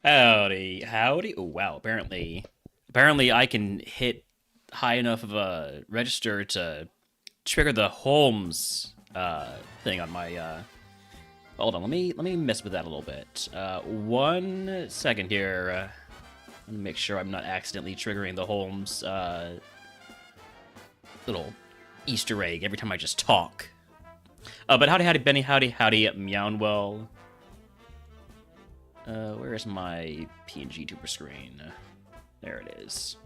Howdy, howdy. Oh wow, apparently I can hit high enough of a register to trigger the Holmes thing on my hold on, let me mess with that a little bit. 1 second here. Let me make sure I'm not accidentally triggering the Holmes little Easter egg every time I just talk. But howdy howdy Benny, howdy Meownwell. Where is my PNG tuber screen? There it is.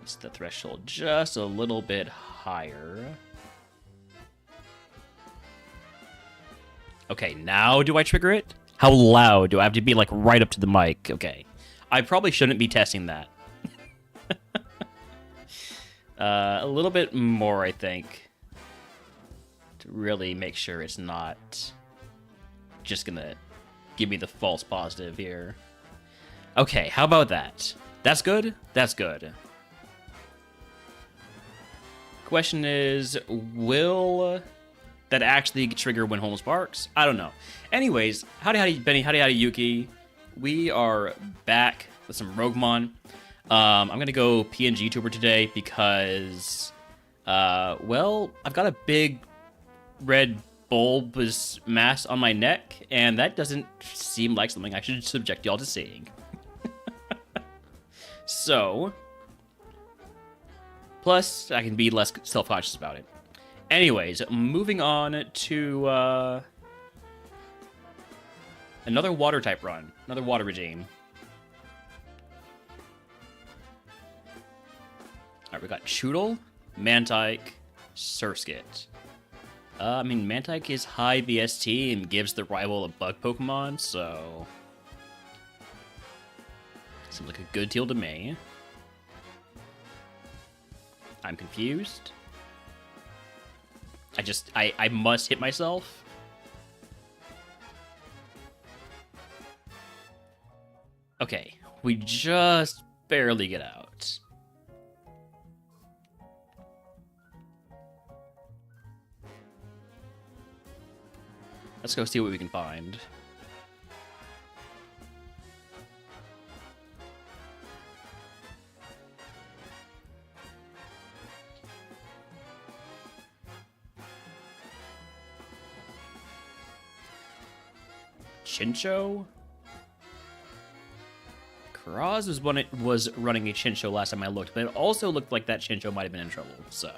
Use the threshold just a little bit higher. Okay, now do I trigger it? How loud do I have to be, like, right up to the mic? Okay. I probably shouldn't be testing that. A little bit more, I think, to really make sure it's not just gonna give me the false positive here. Okay, how about that? That's good? That's good. Question is, will that actually trigger when Holmes barks? I don't know. Anyways, howdy Benny, howdy Yuki. We are back with some RogueMon. I'm gonna go PNG tuber today because, well, I've got a big red bulbous mass on my neck, and that doesn't seem like something I should subject y'all to seeing. So, plus, I can be less self-conscious about it. Anyways, moving on to another water type run, another water regime. Alright, we got Choodle, Mantike, Surskit. I mean, Mantike is high BST and gives the rival a bug Pokemon, so seems like a good deal to me. I'm confused. I must hit myself. Okay, we just barely get out. Let's go see what we can find. Chincho? Karaz was running a Chincho last time I looked, but it also looked like that Chincho might have been in trouble, so.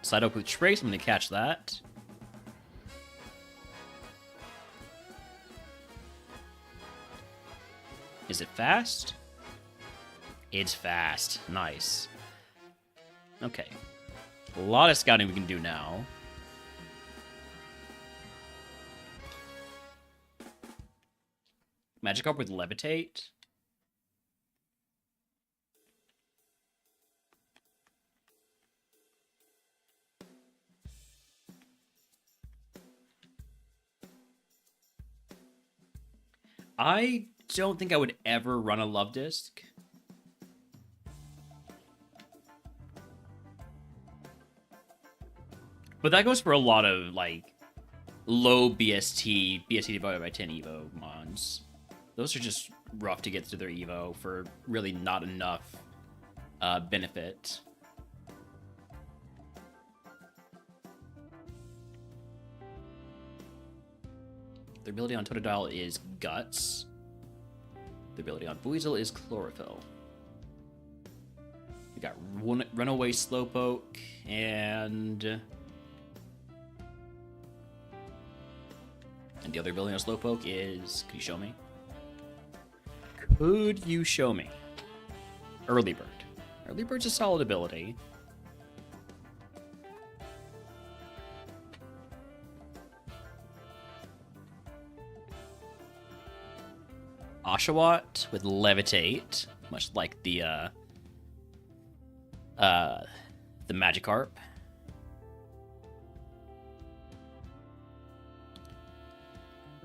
Side up with Trace, I'm gonna catch that. Is it fast? It's fast. Nice. Okay. A lot of scouting we can do now. Magikarp with Levitate. I don't think I would ever run a Love Disc. But that goes for a lot of, like, low BST divided by 10 Evo mons. Those are just rough to get through their Evo for really not enough benefit. Their ability on Totodile is Guts. Their ability on Buizel is Chlorophyll. We got Runaway Slowpoke and the other ability on Slowpoke is... Could you show me? Could you show me? Early Bird. Early Bird's a solid ability. Oshawott with Levitate, much like the Magikarp.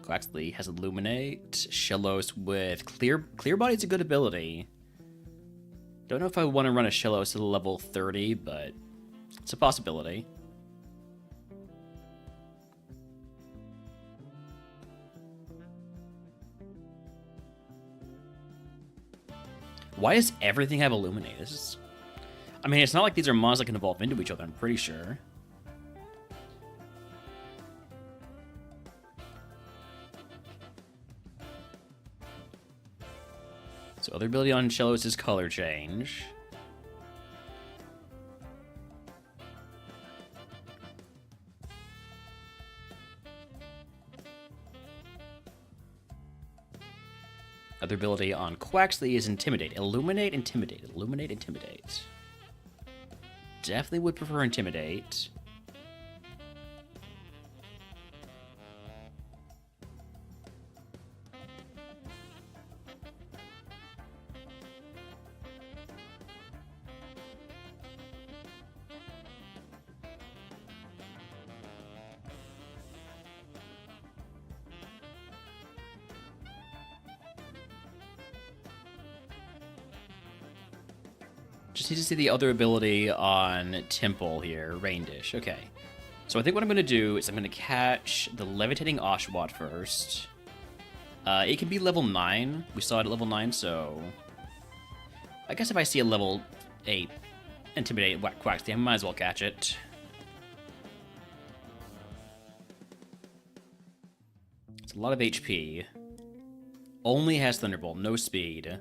Quaxley has Illuminate. Shellos with Clear Body's a good ability. Don't know if I want to run a Shellos to level 30, but it's a possibility. Why does everything have Illuminate? This is... I mean, it's not like these are mods that can evolve into each other, I'm pretty sure. So other ability on Shellos is color change. Other ability on Quaxley is Intimidate. Illuminate, Intimidate. Illuminate, Intimidate. Definitely would prefer Intimidate. Just need to see the other ability on Temple here, Rain Dish. Okay. So I think what I'm going to do is I'm going to catch the Levitating Oshawott first. It can be level 9. We saw it at level 9, so... I guess if I see a level 8 Intimidate Quaxley, I might as well catch it. It's a lot of HP. Only has Thunderbolt, no speed.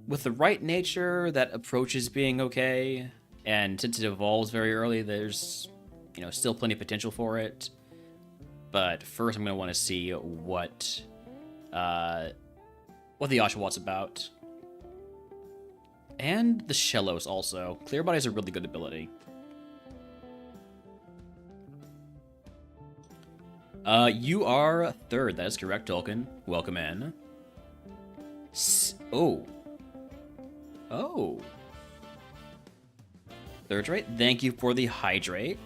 With the right nature, that approaches being okay, and since it evolves very early, there's, you know, still plenty of potential for it. But first, I'm going to want to see what the Oshawott's about. And the Shellos also. Clear Body is a really good ability. You are third. That is correct, Tolkien. Welcome in. Oh. Third rate. Thank you for the hydrate.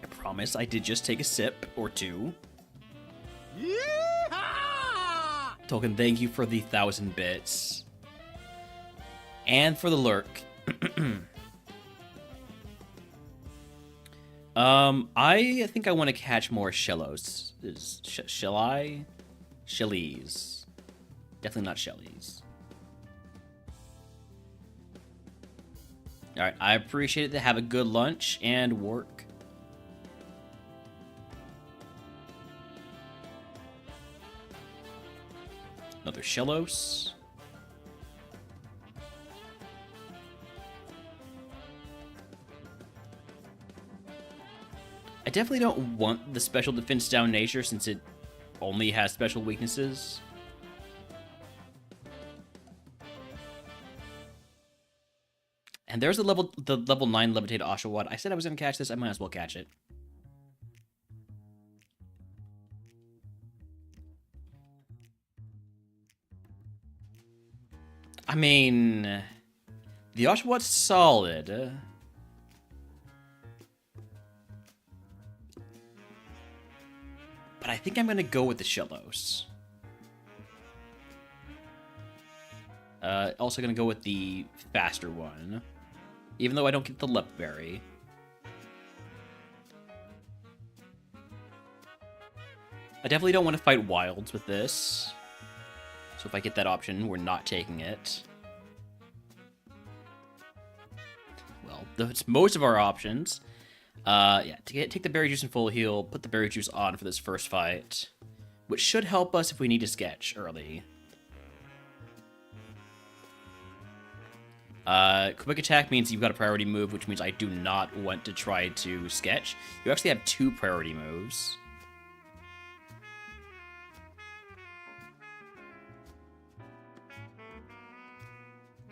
I promise I did just take a sip or two. Yeehaw! Tolkien, thank you for the 1,000 bits. And for the lurk. I think I want to catch more Shellos. Shellies. Definitely not Shellies. Alright, I appreciate it. Have a good lunch and work. Another Shellos. I definitely don't want the special defense down nature since it only has special weaknesses. And there's the level 9 Levitated Oshawott. I said I was going to catch this. I might as well catch it. I mean, the Oshawott's solid. But I think I'm going to go with the Shellos. Also going to go with the faster one. Even though I don't get the Lepberry. I definitely don't want to fight Wilds with this. So if I get that option, we're not taking it. Well, that's most of our options. Yeah, take the Berry Juice in full heal, put the Berry Juice on for this first fight. Which should help us if we need to sketch early. Quick attack means you've got a priority move, which means I do not want to try to sketch. You actually have 2 priority moves.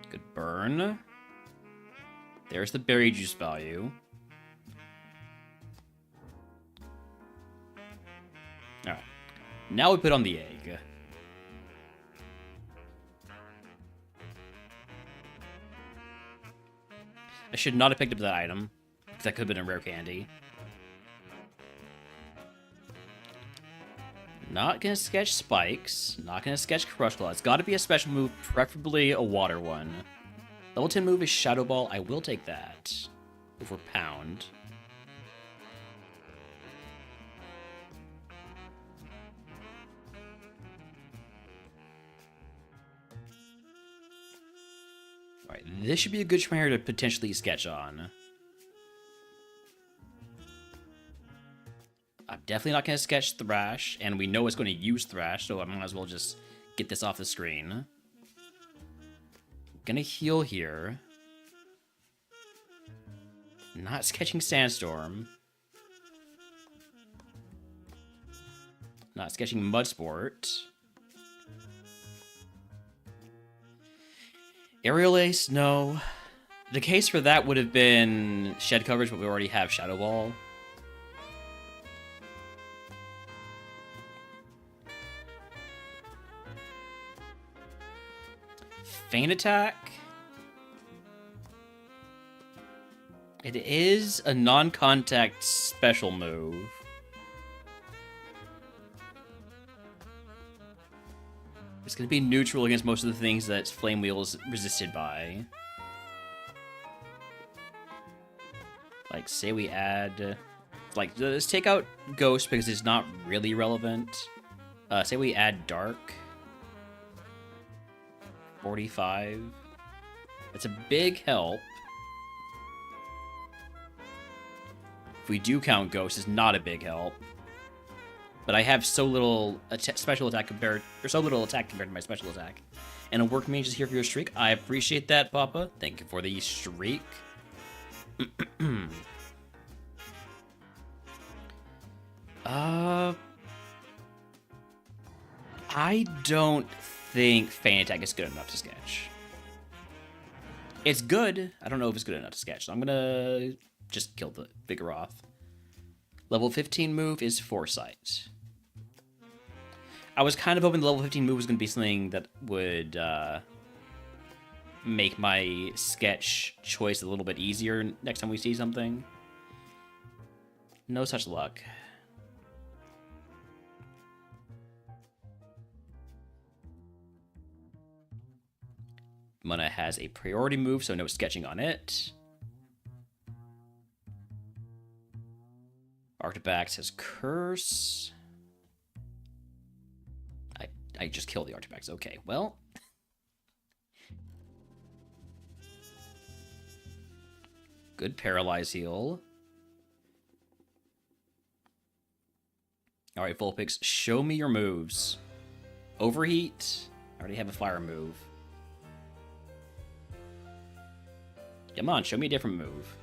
Good burn. There's the berry juice value. Alright. Now we put on the egg. I should not have picked up that item, because that could have been a rare candy. Not gonna sketch Spikes. Not gonna sketch Crush Claw. It's gotta be a special move, preferably a water one. Level 10 move is Shadow Ball. I will take that over Pound. Alright, this should be a good trainer to potentially sketch on. I'm definitely not going to sketch Thrash, and we know it's going to use Thrash, so I might as well just get this off the screen. Gonna heal here. Not sketching Sandstorm. Not sketching Mudsport. Aerial Ace, no. The case for that would have been Shed Coverage, but we already have Shadow Ball. Feint Attack. It is a non-contact special move. It's going to be neutral against most of the things that Flame Wheel is resisted by. Like, say we add... Like, let's take out Ghost because it's not really relevant. Say we add Dark. 45. That's a big help. If we do count Ghost, it's not a big help. But I have so little special attack compared, or so little attack compared to my special attack. And a work mage is here for your streak. I appreciate that, Papa. Thank you for the streak. I don't think Feint Attack is good enough to sketch. It's good. I don't know if it's good enough to sketch. So I'm gonna just kill the Vigoroth. Level 15 move is Foresight. I was kind of hoping the level 15 move was going to be something that would make my sketch choice a little bit easier next time we see something. No such luck. Mana has a priority move, so no sketching on it. Arctibax has Curse. I just killed the Arctibax. Okay, well. Good Paralyze heal. Alright, Vulpix, show me your moves. Overheat. I already have a fire move. Come on, show me a different move.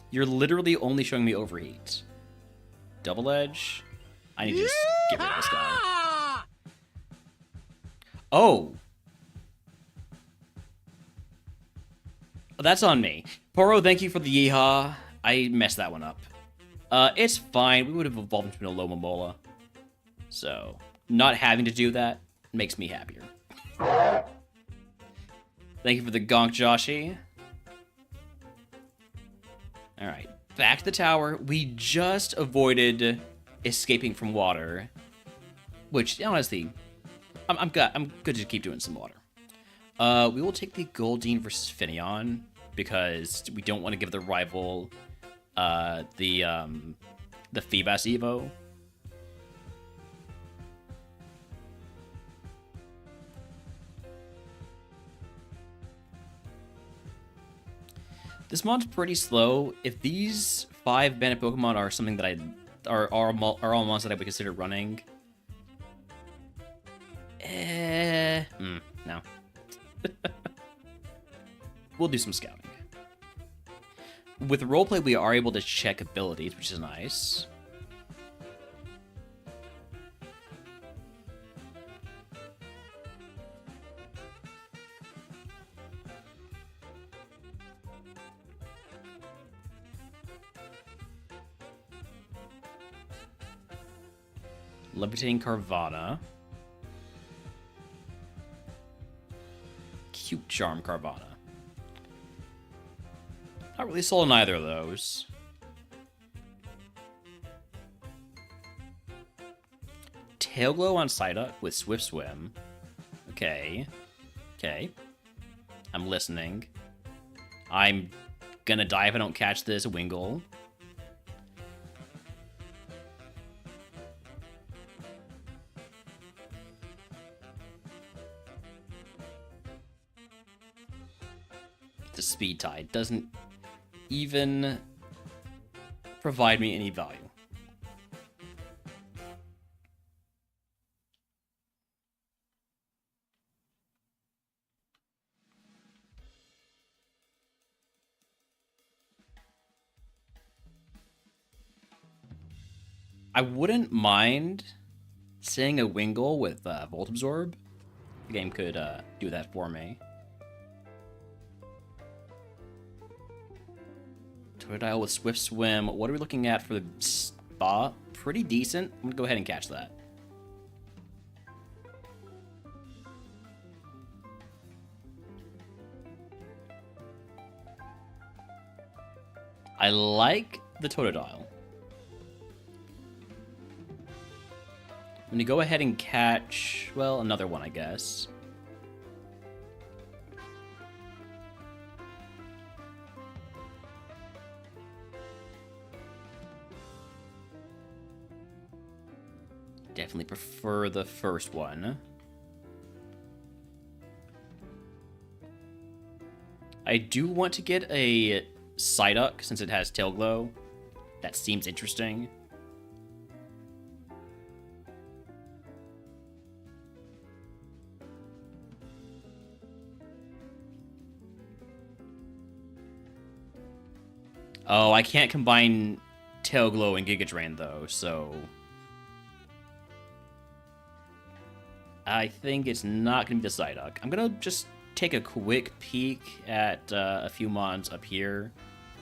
You're literally only showing me Overheat. Double Edge. I need to just get rid of this guy. Oh. That's on me. Poro, thank you for the yeehaw. I messed that one up. It's fine. We would have evolved into an Alomomola. So, not having to do that makes me happier. Thank you for the gonk, Joshi. Alright, back to the tower. We just avoided escaping from water. Which, honestly, I'm good to keep doing some water. We will take the Goldeen versus Finneon, because we don't want to give the rival the Feebas Evo. This mod's pretty slow. If these 5 bandit Pokemon are something that are all mons that I would consider running, no. We'll do some scouting. With roleplay, we are able to check abilities, which is nice. Levitating Carvana. Cute Charm Carvana. Not really sold on either of those. Tail Glow on Psyduck with Swift Swim. Okay. Okay. I'm listening. I'm gonna die if I don't catch this Wingull. The Speed Tide doesn't even provide me any value. I wouldn't mind seeing a Wingull with Volt Absorb. The game could do that for me. Totodile with Swift Swim. What are we looking at for the Spa? Pretty decent. I'm going to go ahead and catch that. I like the Totodile. I'm going to go ahead and catch, well, another one, I guess. Definitely prefer the first one. I do want to get a Psyduck since it has Tail Glow. That seems interesting. Oh, I can't combine Tail Glow and Giga Drain though, so I think it's not going to be the Psyduck. I'm going to just take a quick peek at a few mons up here.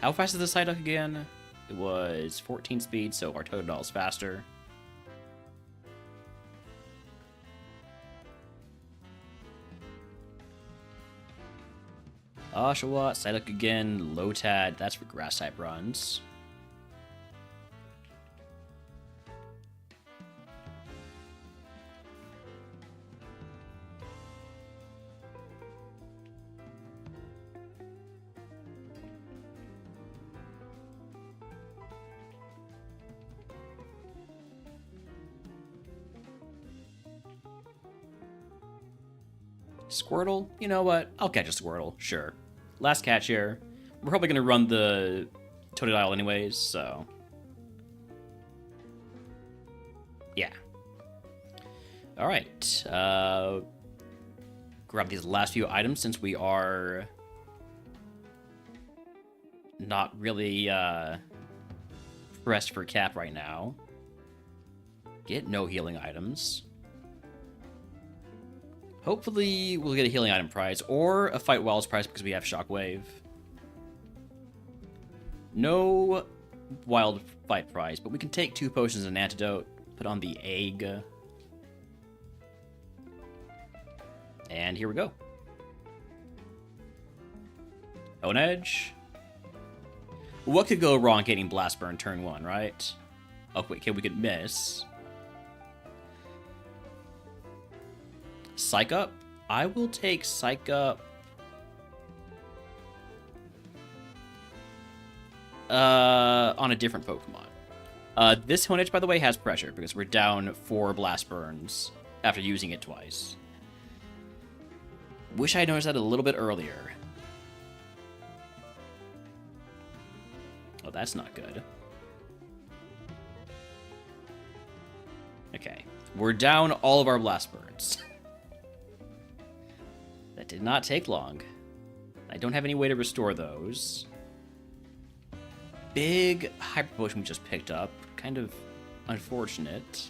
How fast is the Psyduck again? It was 14 speed, so our Totodile is faster. Oshawott, Psyduck again, Lotad, that's for Grass-type runs. Squirtle? You know what? I'll catch a Squirtle, sure. Last catch here. We're probably going to run the Totodile anyways, so yeah. Alright. Grab these last few items since we are not really pressed for cap right now. Get no healing items. Hopefully, we'll get a healing item prize, or a Fight Wilds prize because we have Shockwave. No Wild Fight prize, but we can take 2 potions and an antidote, put on the egg. And here we go. Own Edge. What could go wrong getting Blast Burn turn 1, right? Oh, wait, okay, we could miss. Psych Up? I will take Psych Up. On a different Pokemon. This Honedge, by the way, has pressure because we're down 4 Blast Burns after using it twice. Wish I noticed that a little bit earlier. Oh, that's not good. Okay. We're down all of our Blast Burns. That did not take long. I don't have any way to restore those. Big Hyper Potion we just picked up. Kind of unfortunate.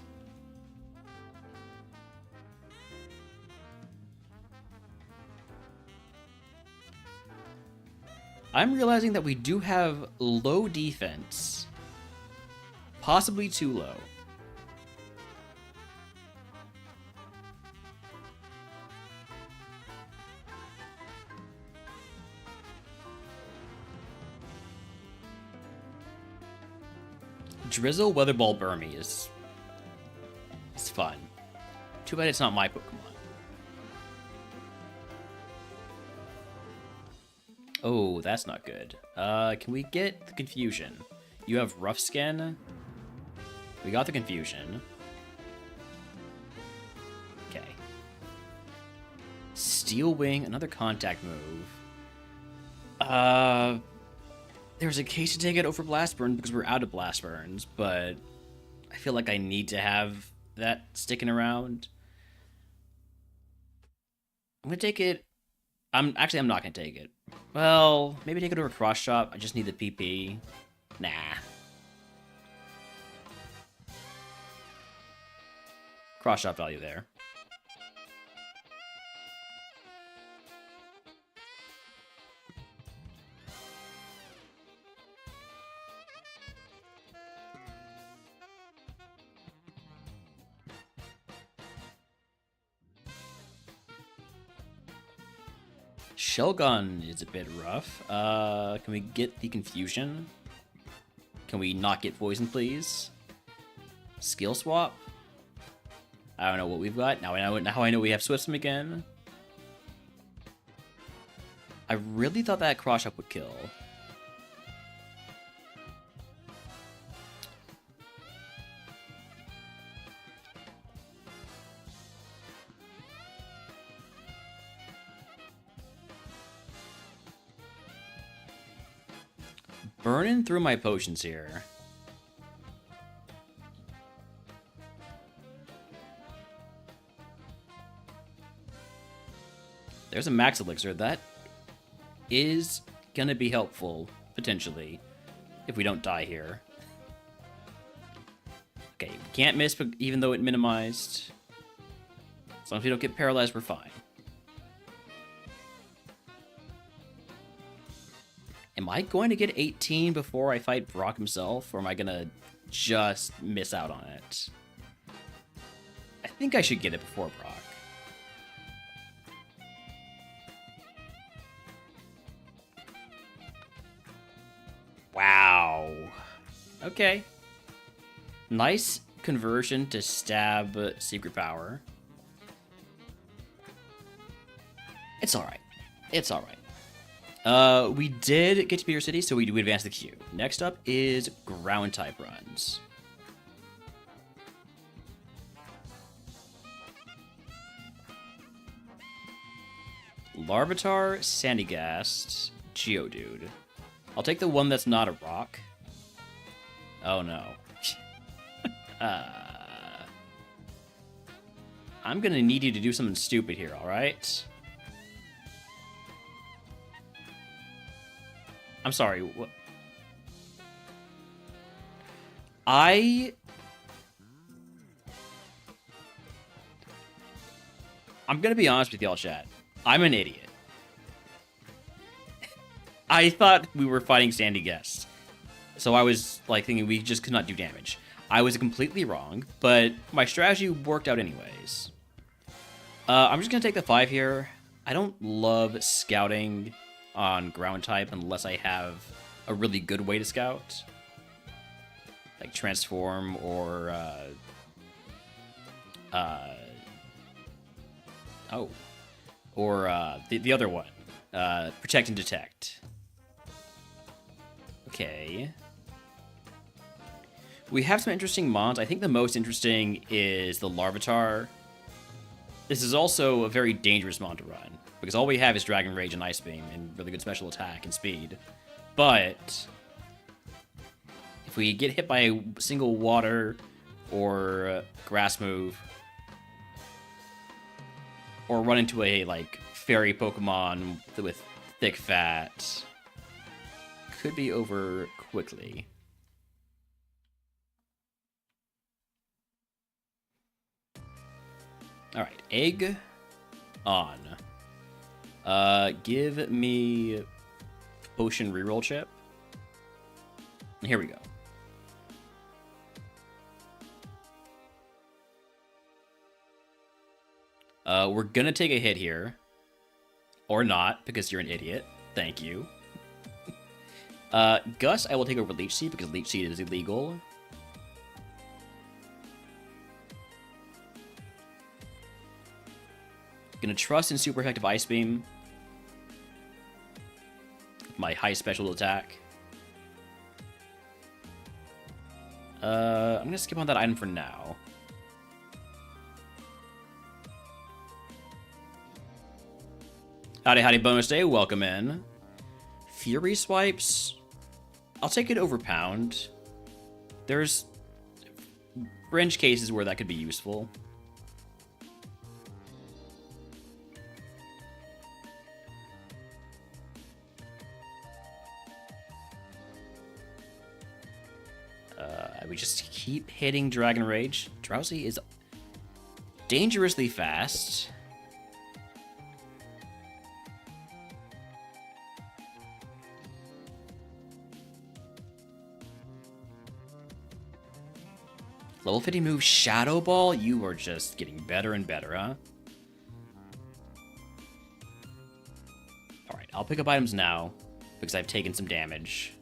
I'm realizing that we do have low defense. Possibly too low. Drizzle Weatherball Burmy is fun. Too bad it's not my Pokemon. Oh, that's not good. Can we get the Confusion? You have Rough Skin. We got the Confusion. Okay. Steel Wing, another contact move. There's a case to take it over Blast Burn because we're out of Blast Burns, but I feel like I need to have that sticking around. I'm gonna take it. I'm not gonna take it. Well, maybe take it over Cross Chop. I just need the PP. Nah. Cross Chop value there. Shellgun is a bit rough. Can we get the Confusion? Can we not get Poison, please? Skill Swap? I don't know what we've got. Now I know we have Swiftsum again. I really thought that Cross Up would kill. Burning through my potions here. There's a Max Elixir. That is gonna be helpful, potentially, if we don't die here. Okay, we can't miss, but even though it minimized. As long as we don't get paralyzed, we're fine. Am I going to get 18 before I fight Brock himself, or am I gonna just miss out on it? I think I should get it before Brock. Wow. Okay. Nice conversion to stab Secret Power. It's alright. It's alright. We did get to Beer City, so we do advance the queue. Next up is ground type runs. Larvitar, Sandygast, Geodude. I'll take the one that's not a rock. Oh no. I'm gonna need you to do something stupid here, alright? I'm sorry, what? I'm gonna be honest with y'all, chat. I'm an idiot. I thought we were fighting Sandygast. So I was, like, thinking we just could not do damage. I was completely wrong, but my strategy worked out anyways. I'm just gonna take the 5 here. I don't love scouting on ground type unless I have a really good way to scout. Like Transform or, the other one. Protect and Detect. Okay. We have some interesting mons. I think the most interesting is the Larvitar. This is also a very dangerous mon to run, because all we have is Dragon Rage and Ice Beam, and really good special attack and speed. But if we get hit by a single water or grass move, or run into a, like, fairy Pokemon with thick fat, could be over quickly. Alright, egg on. Give me potion reroll chip. Here we go. We're gonna take a hit here. Or not, because you're an idiot. Thank you. Gus, I will take over Leech Seed, because Leech Seed is illegal. Gonna trust in super effective Ice Beam. My high special attack. I'm gonna skip on that item for now. Howdy, howdy, bonus day. Welcome in. Fury swipes. I'll take it over pound. There's fringe cases where that could be useful. We just keep hitting Dragon Rage. Drowsy is dangerously fast. Level 50 move Shadow Ball? You are just getting better and better, huh? Alright, I'll pick up items now because I've taken some damage.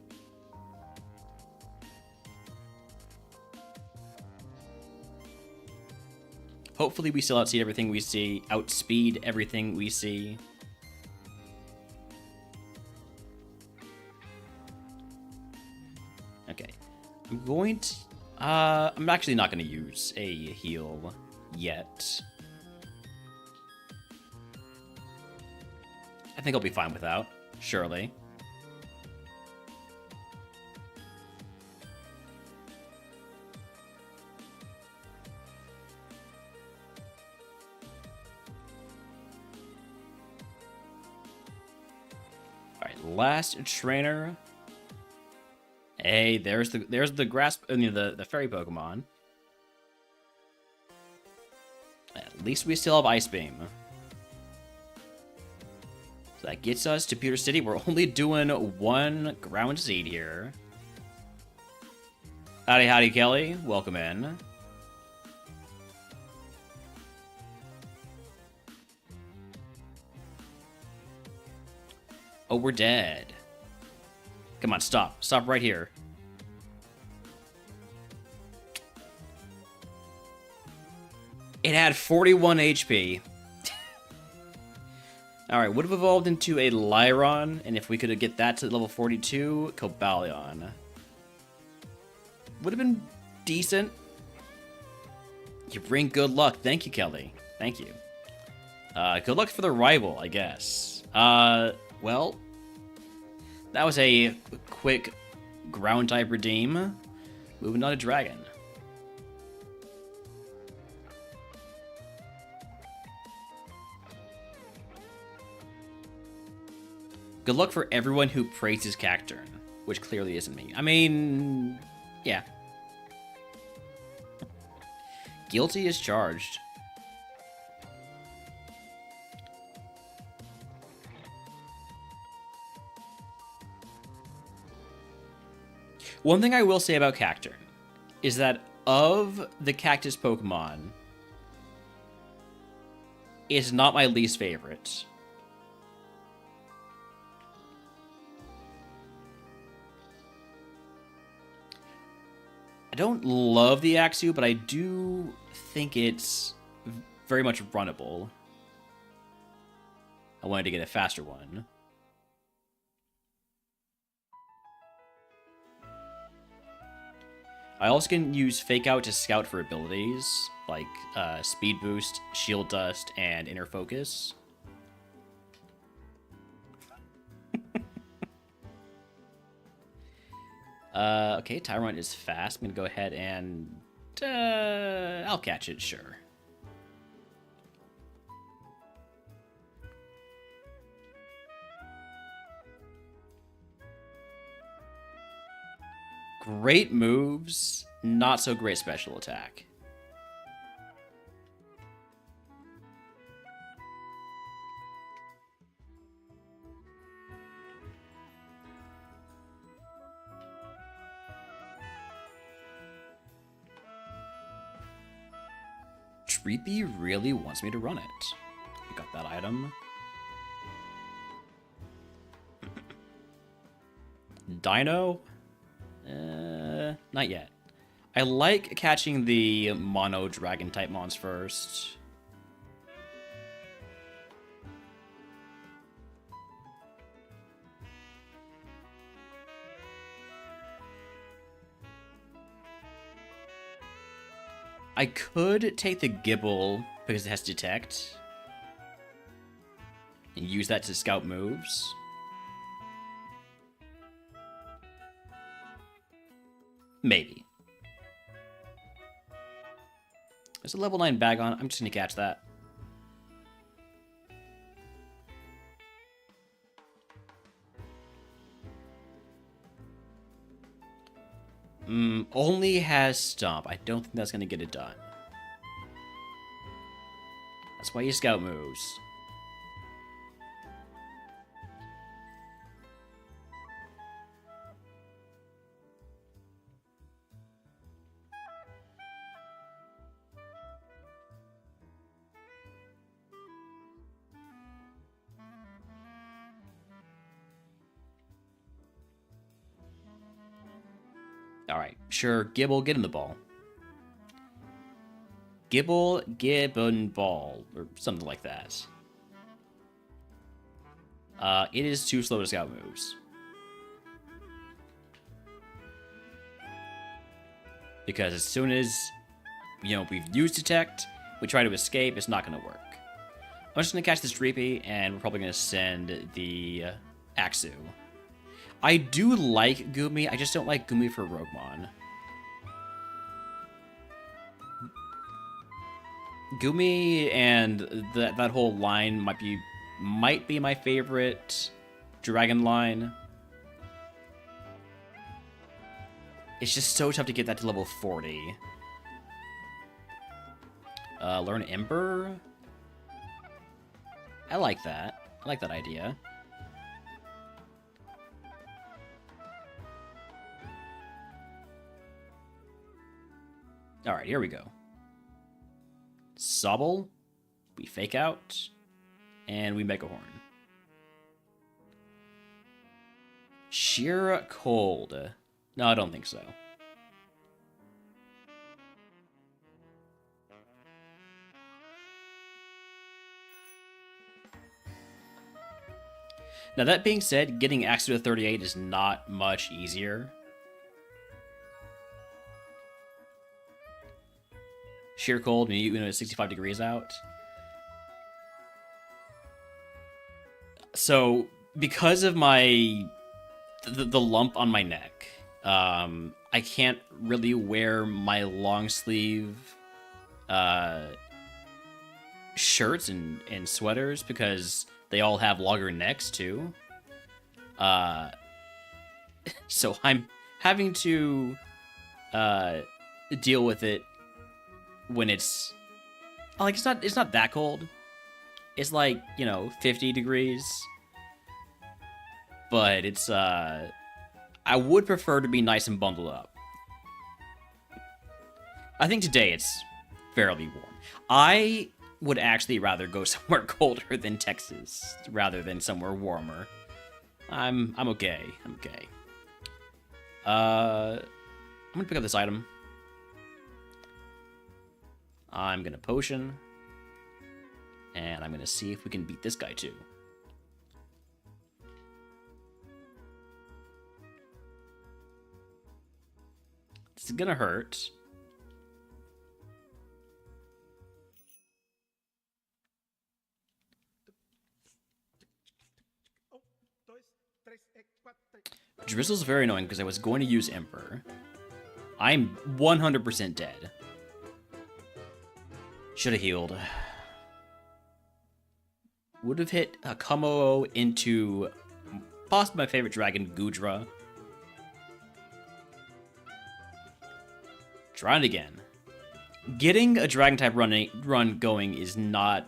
Hopefully we still outspeed everything we see. Outspeed everything we see. Okay. I'm going to... I'm actually not going to use a heal yet. I think I'll be fine without, surely. Alright, last trainer. Hey, there's the grass, the fairy Pokemon. At least we still have Ice Beam. So that gets us to Pewter City. We're only doing one ground seed here. Howdy, howdy, Kelly. Welcome in. Oh, we're dead. Come on, stop. Stop right here. It had 41 HP. Alright, would have evolved into a Lyron, and if we could get that to level 42, Cobalion. Would have been decent. You bring good luck. Thank you, Kelly. Thank you. Good luck for the rival, I guess. Well... That was a quick ground type redeem. Moving on to Dragon. Good luck for everyone who praises Cacturn, which clearly isn't me. I mean, yeah. Guilty as charged. One thing I will say about Cacturn is that of the cactus Pokemon, it's not my least favorite. I don't love the Axew, but I do think it's very much runnable. I wanted to get a faster one. I also can use Fake Out to scout for abilities, like Speed Boost, Shield Dust, and Inner Focus. Okay, Tyrant is fast. I'm going to go ahead and... I'll catch it, sure. Great moves, not so great special attack. Treepy really wants me to run it. I got that item. Dino? Not yet. I like catching the mono dragon type mons first. I could take the Gibble because it has Detect and use that to scout moves. Maybe. There's a level 9 bag on. I'm just going to catch that. Only has Stomp. I don't think that's going to get it done. That's why you scout moves. Alright, sure, Gibble, get in the ball. Gibble, Gibbon ball, or something like that. It is too slow to scout moves. Because as soon as, we've used Detect, we try to escape, it's not going to work. I'm just going to catch this Dreepy, and we're probably going to send the Axu. I do like Gumi, I just don't like Gumi for RogueMon. Gumi and that whole line might be my favorite dragon line. It's just so tough to get that to level 40. Learn Ember? I like that. I like that idea. Alright, here we go. Sobble, we Fake Out, and we Mega Horn. Sheer Cold. No, I don't think so. Now, that being said, getting Axu to 38 is not much easier. Sheer Cold, it's 65 degrees out. So, because of the lump on my neck, I can't really wear my long sleeve shirts and sweaters because they all have longer necks too. So I'm having to deal with it when it's like it's not that cold. It's like, 50 degrees. But it's I would prefer to be nice and bundled up. I think today it's fairly warm. I would actually rather go somewhere colder than Texas rather than somewhere warmer. I'm okay. I'm okay. I'm gonna pick up this item. I'm gonna potion. And I'm gonna see if we can beat this guy too. This is gonna hurt. Drizzle's very annoying because I was going to use Emperor. I'm 100% dead. Should have healed. Would have hit a Kumo into possibly my favorite dragon, Gudra. Trying it again. Getting a dragon type run going is not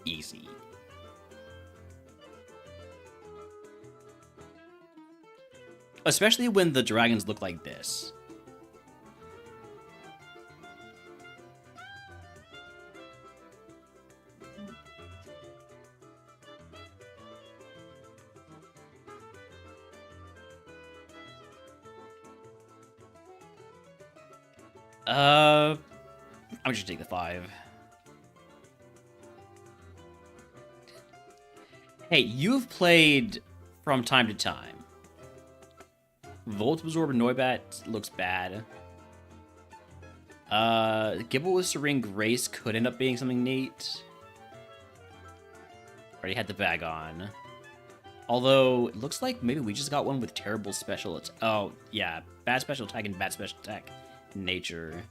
easy. Especially when the dragons look like this. I'm just gonna take the 5. Hey, you've played from time to time. Volt Absorb Noibat looks bad. Gibble with Serene Grace could end up being something neat. Already had the bag on. Although, it looks like maybe we just got one with terrible special attack. Oh, yeah. Bad special attack and bad special attack. Nature.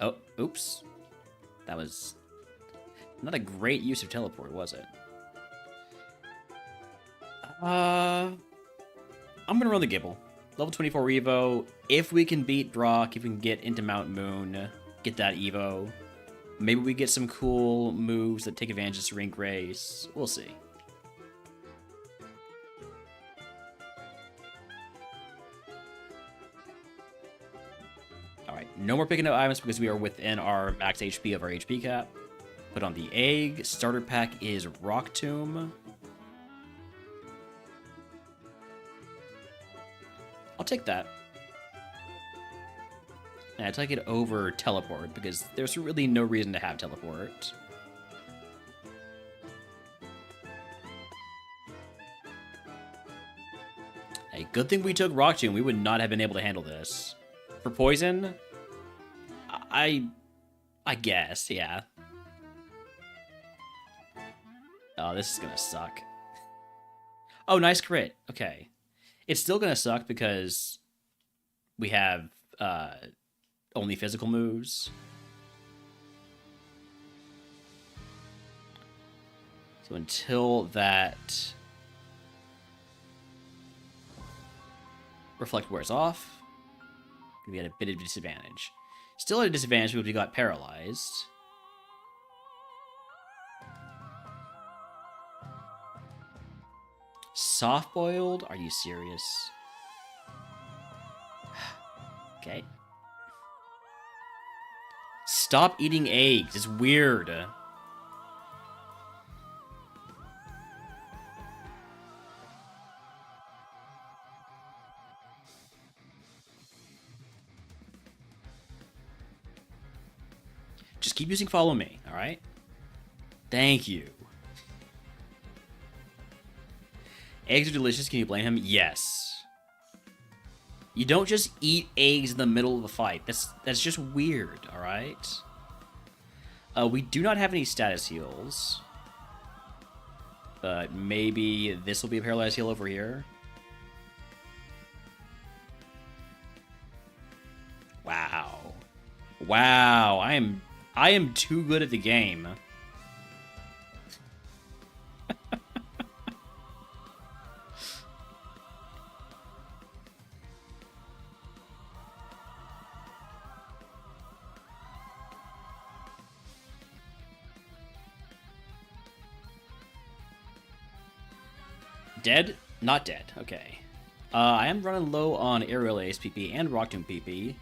Oh, oops. That was not a great use of teleport, was it? I'm gonna run the Gibble. Level 24 Evo. If we can beat Brock, if we can get into Mount Moon, get that Evo. Maybe we get some cool moves that take advantage of Serene Grace. We'll see. Alright, no more picking up items because we are within our max HP of our HP cap. Put on the egg. Starter pack is Rock Tomb. I'll take that. And I take it over teleport because there's really no reason to have teleport. Hey, good thing we took Rock Tomb. We would not have been able to handle this. For poison, I guess, yeah. Oh, this is gonna suck. Oh, nice crit. Okay. It's still gonna suck because we have only physical moves. So until that reflect wears off, we had a bit of disadvantage. Still at a disadvantage because we got paralyzed. Soft-boiled? Are you serious? Okay. Stop eating eggs. It's weird. Just keep using follow me, alright? Thank you. Eggs are delicious. Can you blame him? Yes. You don't just eat eggs in the middle of a fight. That's just weird, alright? We do not have any status heals. But maybe this will be a paralyzed heal over here. Wow. Wow, I am too good at the game. Dead? Not dead. Okay. I am running low on Aerial Ace PP and Rock Tomb PP.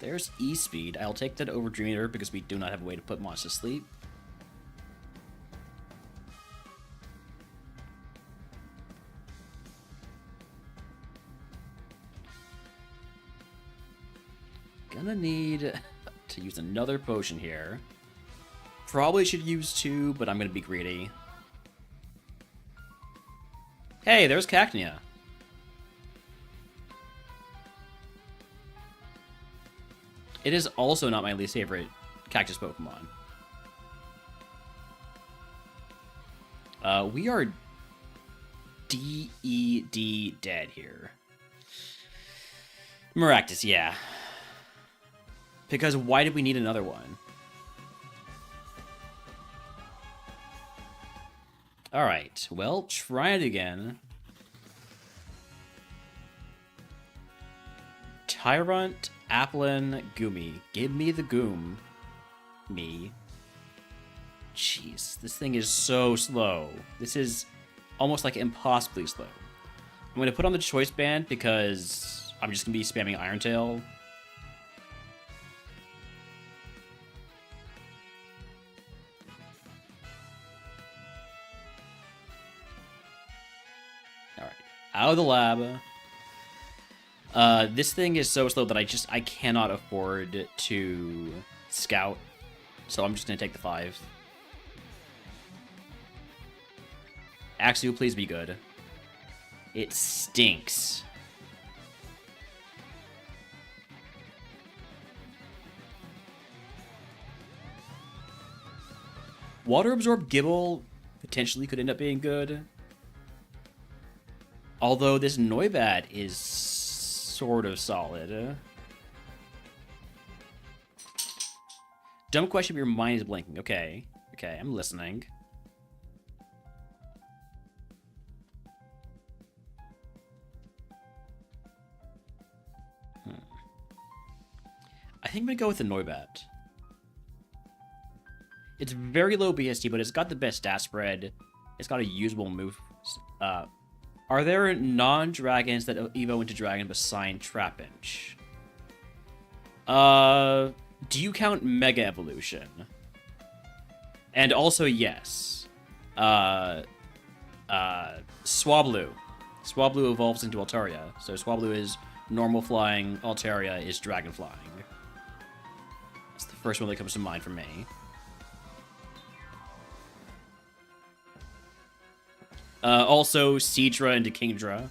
There's E-Speed. I'll take that over Dream Eater because we do not have a way to put monsters to sleep. Gonna need to use another potion here. Probably should use 2, but I'm gonna be greedy. Hey, there's Cacnea. It is also not my least favorite cactus Pokemon. We are D-E-D dead here. Maractus, yeah. Because why did we need another one? Alright, well, try it again. Tyrant, Applin, Goomy. Give me the Goom. Me. Jeez, this thing is so slow. This is almost like impossibly slow. I'm going to put on the Choice Band because I'm just going to be spamming Iron Tail. Out of the lab. This thing is so slow that I cannot afford to scout. So I'm just gonna take the 5. Axew, please be good. It stinks. Water Absorb Gibble potentially could end up being good. Although this Noibat is sort of solid. Dumb question, but your mind is blinking. Okay. Okay, I'm listening. I think I'm going to go with the Noibat. It's very low BST, but it's got the best stat spread. It's got a usable move. Are there non-dragons that evo into dragon besides Trapinch? Do you count Mega Evolution? And also, yes. Swablu. Swablu evolves into Altaria. So Swablu is normal flying, Altaria is dragon flying. That's the first one that comes to mind for me. Also, Seadra into Kingdra.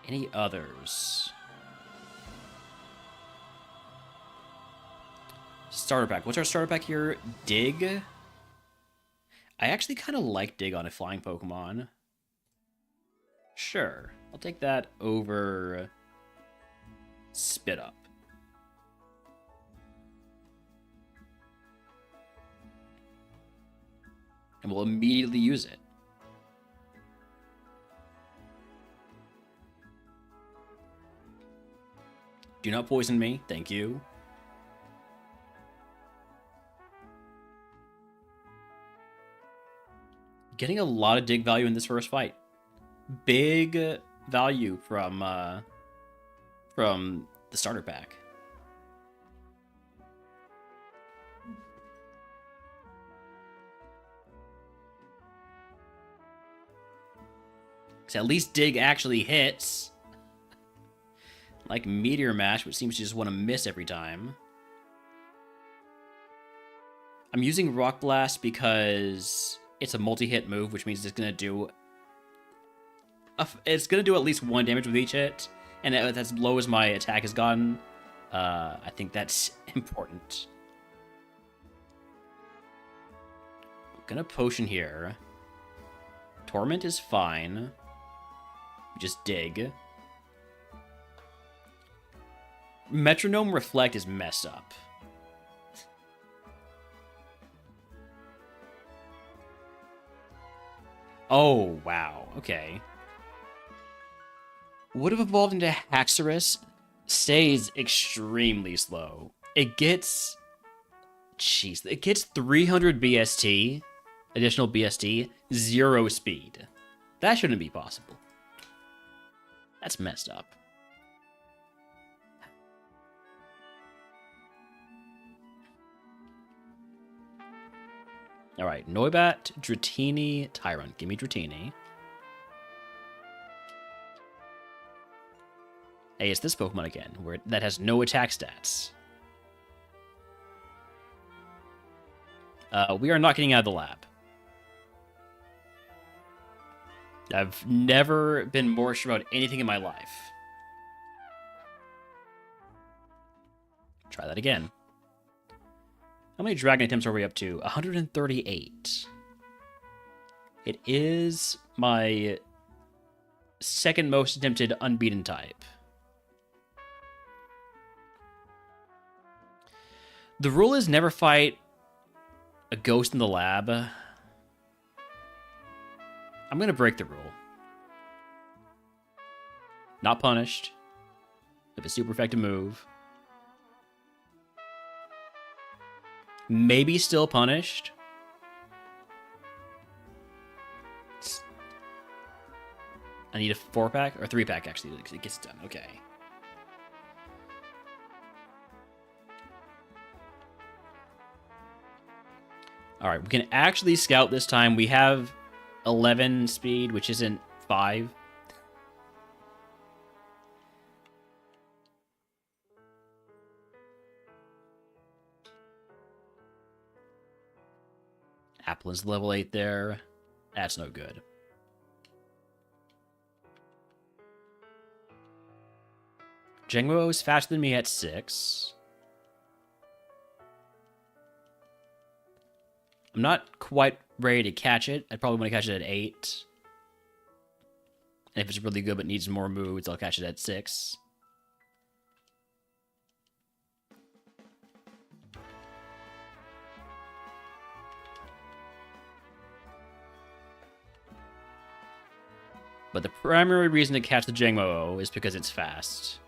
Any others? Starter pack. What's our starter pack here? Dig? I actually kind of like Dig on a flying Pokemon. Sure. I'll take that over Spit Up. And we'll immediately use it. Do not poison me. Thank you. Getting a lot of dig value in this first fight. Big value from the starter pack. So at least dig actually hits. Like Meteor Mash, which seems to just want to miss every time. I'm using Rock Blast because it's a multi-hit move, which means it's gonna do at least one damage with each hit, and as low as my attack has gotten, I think that's important. I'm gonna potion here. Torment is fine. Just dig. Metronome Reflect is messed up. Oh, wow. Okay. Would have evolved into Haxorus. Stays extremely slow. It gets... Jeez. It gets 300 BST. Additional BST. 0 speed. That shouldn't be possible. That's messed up. Alright, Noibat, Dratini, Tyrant. Give me Dratini. Hey, it's this Pokemon again, that has no attack stats. We are not getting out of the lab. I've never been more sure about anything in my life. Try that again. How many dragon attempts are we up to? 138. It is my second most attempted unbeaten type. The rule is never fight a ghost in the lab. I'm going to break the rule. Not punished. If a super effective move. Maybe still punished. I need a 4-pack or 3-pack actually. It gets done. Okay. All right, we can actually scout this time. We have 11 speed, which isn't 5. Applin's level 8 there. That's no good. Jengmo is faster than me at 6. I'm not quite ready to catch it. I'd probably want to catch it at 8. And if it's really good but needs more moves, I'll catch it at 6. But the primary reason to catch the Jengmo is because it's fast.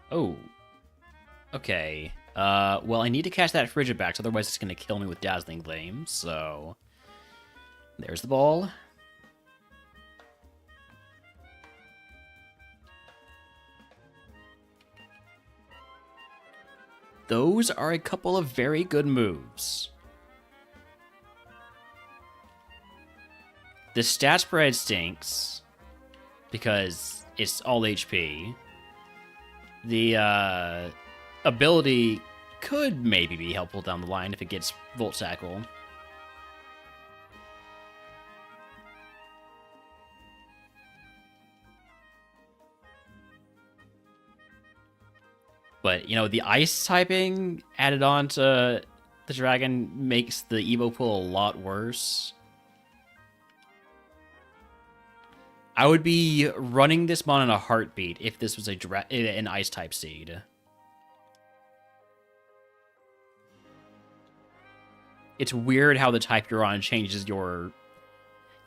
Oh. Okay. Well, I need to catch that Frigibax, otherwise it's going to kill me with Dazzling Gleam, so... There's the ball. Those are a couple of very good moves. The stat spread stinks, because it's all HP. The, ability could maybe be helpful down the line if it gets Volt Tackle. But, you know, the ice typing added on to the dragon makes the Evo pull a lot worse. I would be running this mon in a heartbeat if this was an ice type seed. It's weird how the type you're on changes your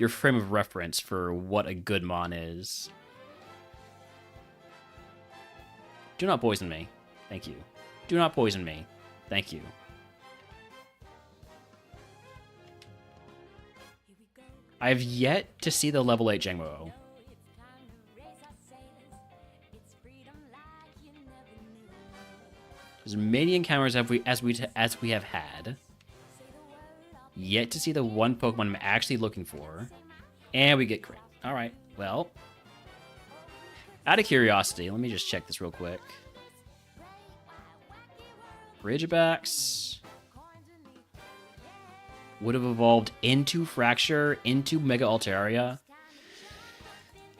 frame of reference for what a good mon is. Do not poison me. Thank you. Do not poison me. Thank you. I've yet to see the level 8 Jengmo. As many encounters as we have had. Yet to see the one Pokemon I'm actually looking for. And we get crit. Alright, well. Out of curiosity, let me just check this real quick. Frigibax would have evolved into Fracture, into Mega Altaria.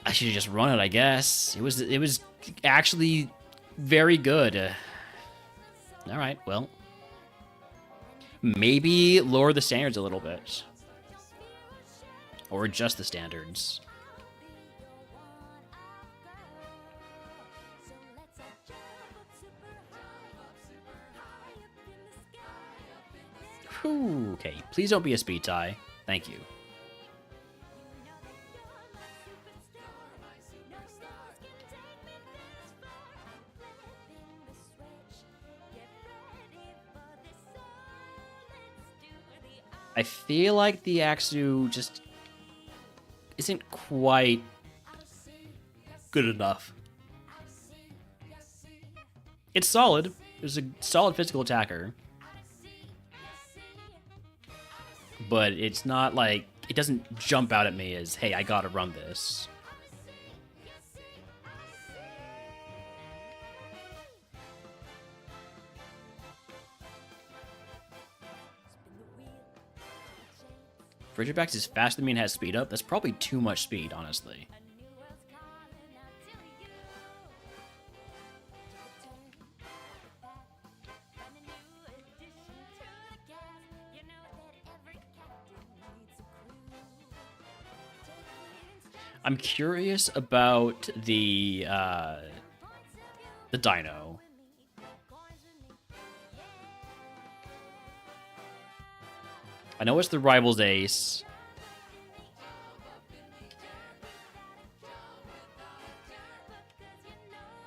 I should have just run it, I guess. It was actually very good. Alright, well. Maybe lower the standards a little bit. Or adjust the standards. Whew, okay, please don't be a speed tie. Thank you. I feel like the Axu just isn't quite good enough. It's solid. It's a solid physical attacker. But it's not like, it doesn't jump out at me as, hey, I gotta run this. Frigibax is faster than me and has speed up. That's probably too much speed, honestly. I'm curious about the dino. I know it's the rival's ace.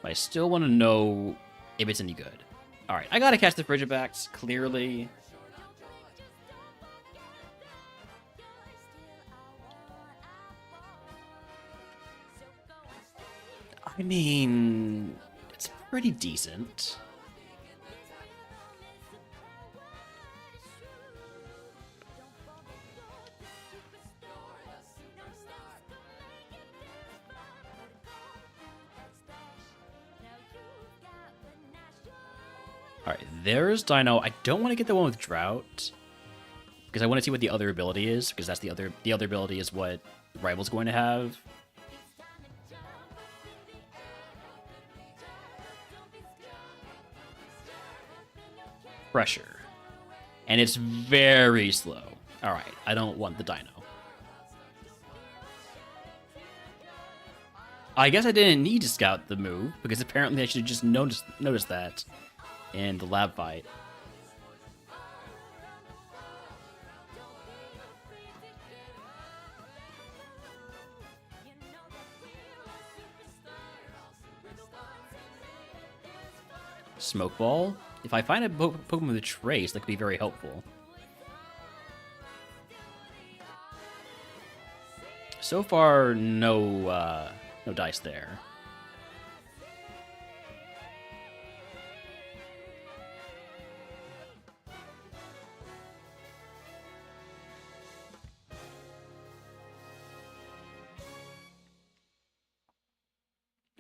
But I still want to know if it's any good. Alright, I gotta catch the Frigibax, clearly. I mean, it's pretty decent. All right, there's Dino. I don't want to get the one with Drought because I want to see what the other ability is, because that's the other ability is what Rival's going to have. Pressure. And it's very slow. All right, I don't want the Dino. I guess I didn't need to scout the move, because apparently I should have just noticed that in the lab fight. Smoke Ball? If I find a Pokemon with a trace, that could be very helpful. So far, no dice there.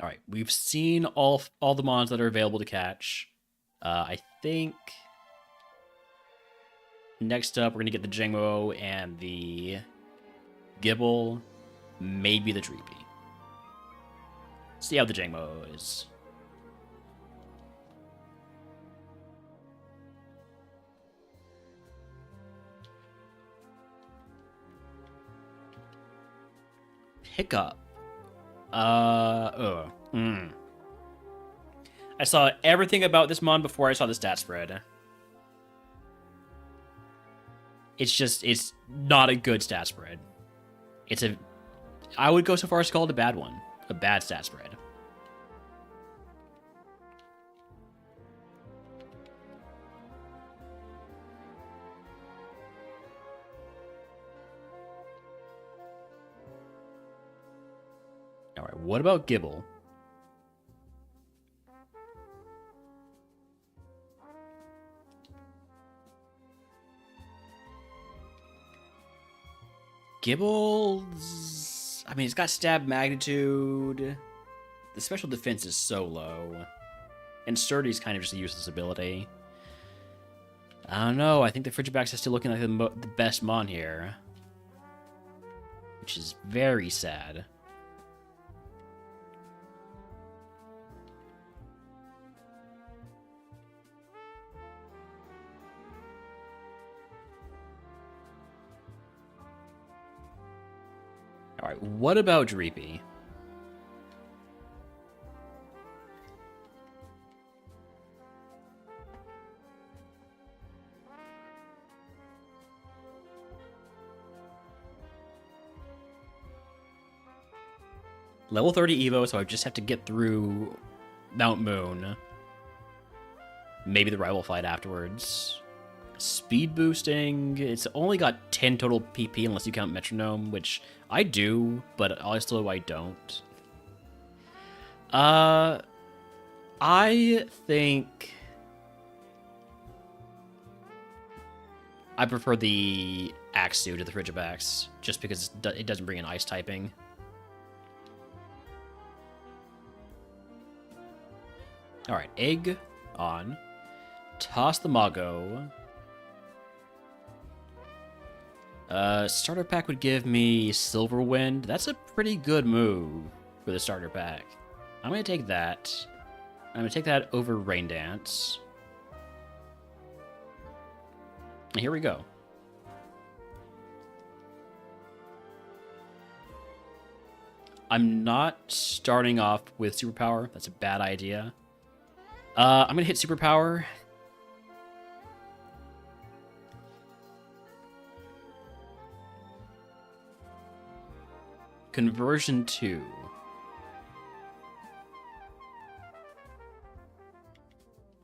All right, we've seen all the mons that are available to catch. I think next up we're gonna get the Jangmo and the Gibble, maybe the Dreepy. See how the Jangmo is. Pickup. I saw everything about this mon before I saw the stat spread. It's not a good stat spread. I would go so far as to call it a bad one. A bad stat spread. All right, what about Gibble? Gibble's... I mean, it's got stab magnitude. The special defense is so low. And Sturdy's kind of just a useless ability. I don't know. I think the Frigibax is still looking like the best mon here. Which is very sad. Alright, what about Dreepy? Level 30 Evo, so I just have to get through Mount Moon. Maybe the rival fight afterwards. Speed boosting, it's only got 10 total PP unless you count Metronome, which I do, but also I don't. I think I prefer the Axew to the Frigibax, just because it doesn't bring in ice typing. Alright, Egg on. Toss the Mago. Starter pack would give me Silver Wind. That's a pretty good move for the starter pack. I'm going to take that. I'm going to take that over Rain Dance. And here we go. I'm not starting off with Superpower. That's a bad idea. I'm going to hit Superpower. Conversion 2.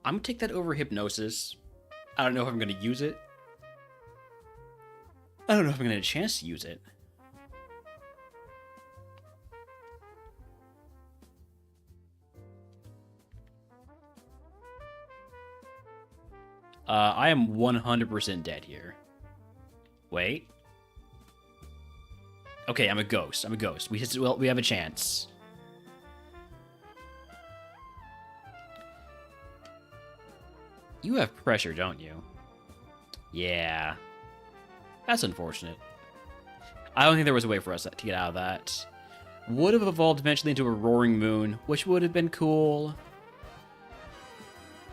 I'm going to take that over Hypnosis. I don't know if I'm going to use it. I don't know if I'm going to get a chance to use it. I am 100% dead here. Wait. Okay, I'm a ghost. I'm a ghost. We have a chance. You have pressure, don't you? Yeah. That's unfortunate. I don't think there was a way for us to get out of that. Would have evolved eventually into a roaring moon, which would have been cool.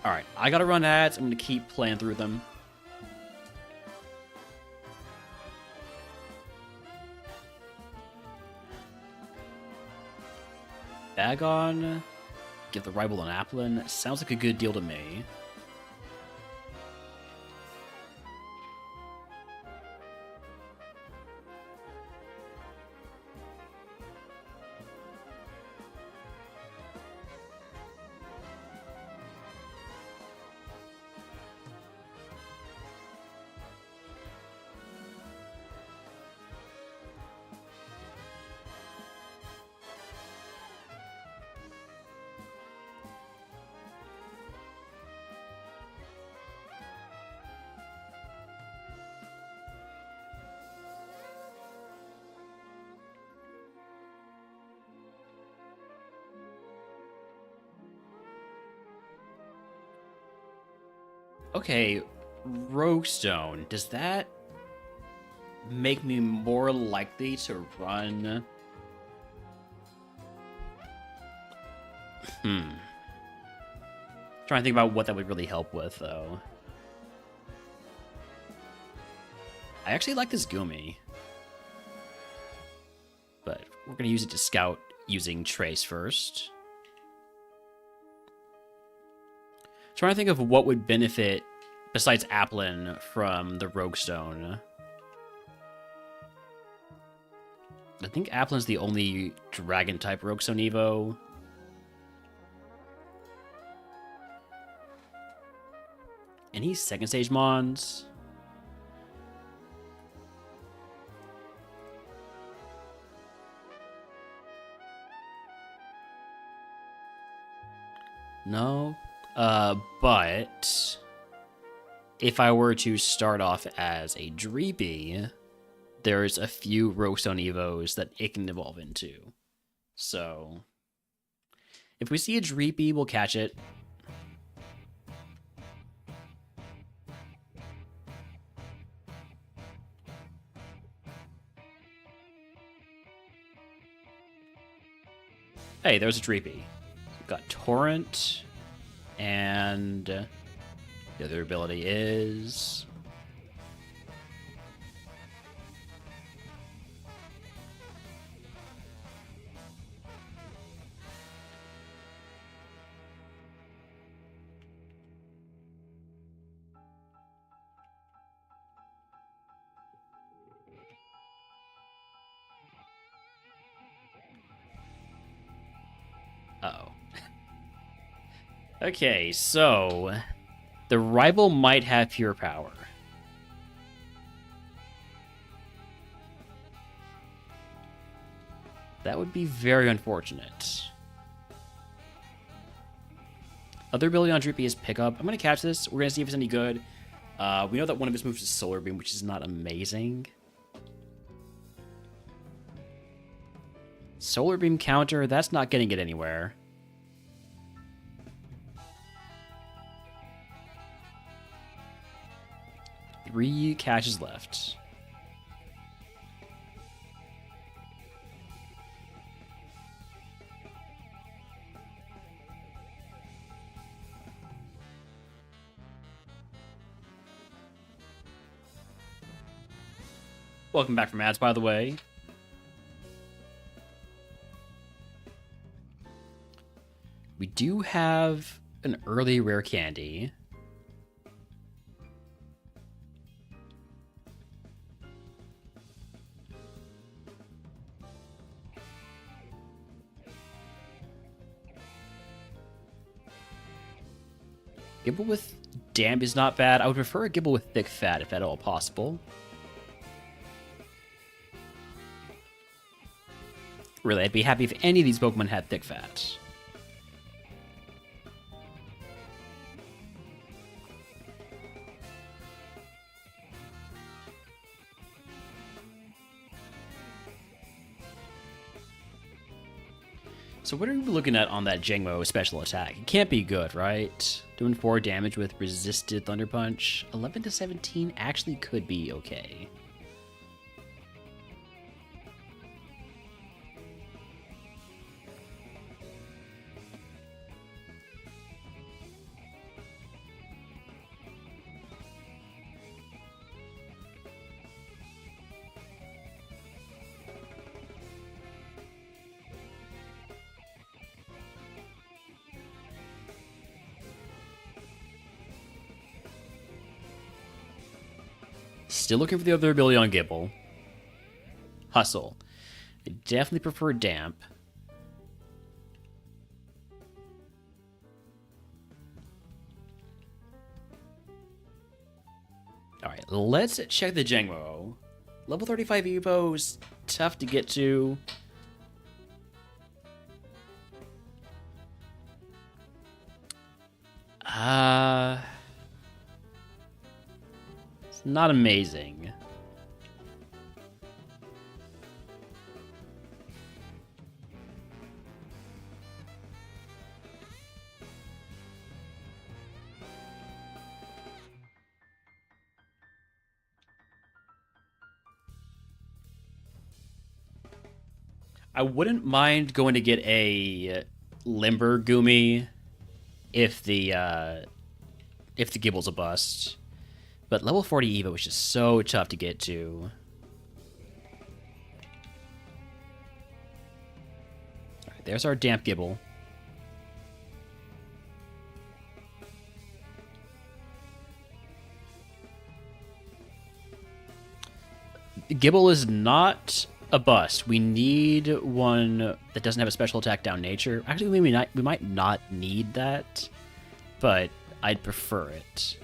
Alright, I gotta run ads. I'm gonna keep playing through them. Bagon, give the rival an Applin. Sounds like a good deal to me. Okay, Roguestone. Does that make me more likely to run? Trying to think about what that would really help with, though. I actually like this Gumi. But we're going to use it to scout using Trace first. Trying to think of what would benefit, besides Applin, from the Roguestone. I think Applin's the only Dragon-type Roguestone Evo. Any second stage Mons? No. But if I were to start off as a Dreepy, there's a few Roguestone Evos that it can evolve into. So if we see a Dreepy, we'll catch it. Hey, there's a Dreepy. We've got Torrent, and the other ability is... Uh-oh. Okay, so the rival might have pure power. That would be very unfortunate. Other ability on Drippy is Pickup. I'm going to catch this. We're going to see if it's any good. We know that one of his moves is Solar Beam, which is not amazing. Solar Beam counter, that's not getting it anywhere. Three catches left. Welcome back from ads, by the way. We do have an early rare candy. Gibble with damp is not bad. I would prefer a Gibble with thick fat if at all possible. Really, I'd be happy if any of these Pokemon had thick fat. So what are we looking at on that Jangmo special attack? It can't be good, right? Doing 4 damage with resisted Thunder Punch. 11 to 17 actually could be okay. Still looking for the other ability on Gibble. Hustle. I definitely prefer Damp. Alright, let's check the Jangmo. Level 35 Evo's tough to get to. It's not amazing. I wouldn't mind going to get a Limber Gumi if the Gibble's a bust. But level 40 Evo is just so tough to get to. Alright, there's our Damp Gibble. Gibble is not a bust. We need one that doesn't have a special attack down nature. Actually, we might not need that, but I'd prefer it.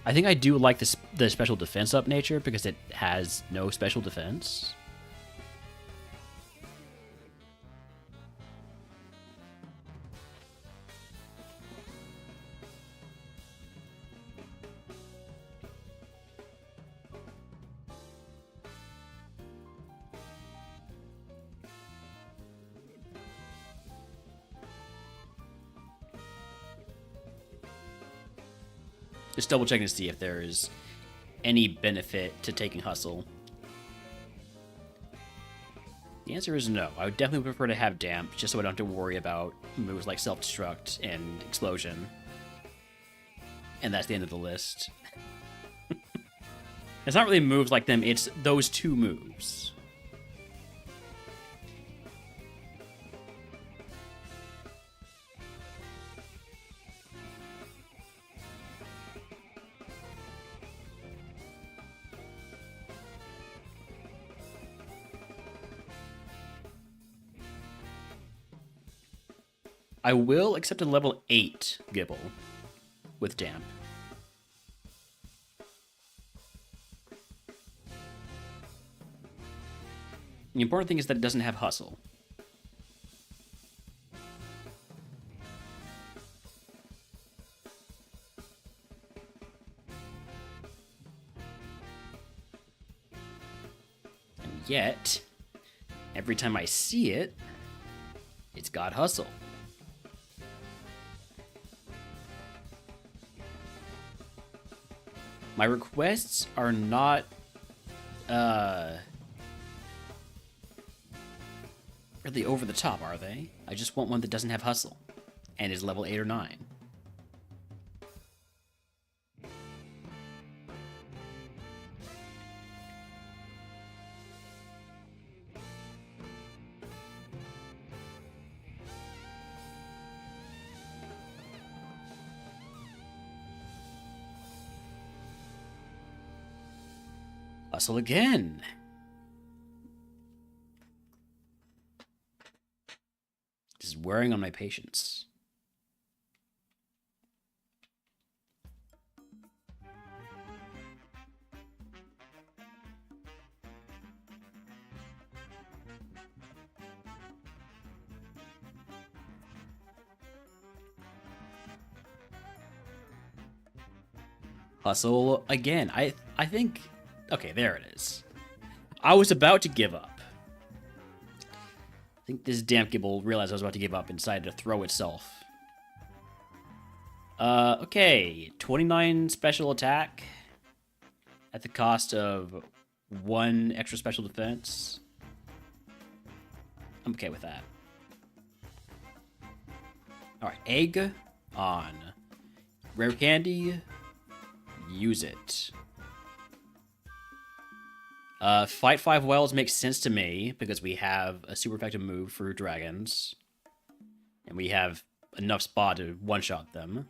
I think I do like the special defense up nature because it has no special defense. Just double checking to see if there's any benefit to taking Hustle. The answer is no. I would definitely prefer to have Damp, just so I don't have to worry about moves like Self-Destruct and Explosion. And that's the end of the list. It's not really moves like them, it's those 2 moves. I will accept a level 8 Gibble with Damp. The important thing is that it doesn't have Hustle. And yet, every time I see it, it's got Hustle. My requests are not, really over the top, are they? I just want one that doesn't have Hustle, and is level 8 or 9. Hustle again. This is wearing on my patience. Hustle again. I think... Okay, there it is. I was about to give up. think this damn Gibble realized I was about to give up and decided to throw itself. Okay. 29 special attack at the cost of 1 extra special defense. I'm okay with that. Alright, egg on. Rare candy. Use it. Fight 5 wells makes sense to me because we have a super effective move for dragons. And we have enough spot to one-shot them.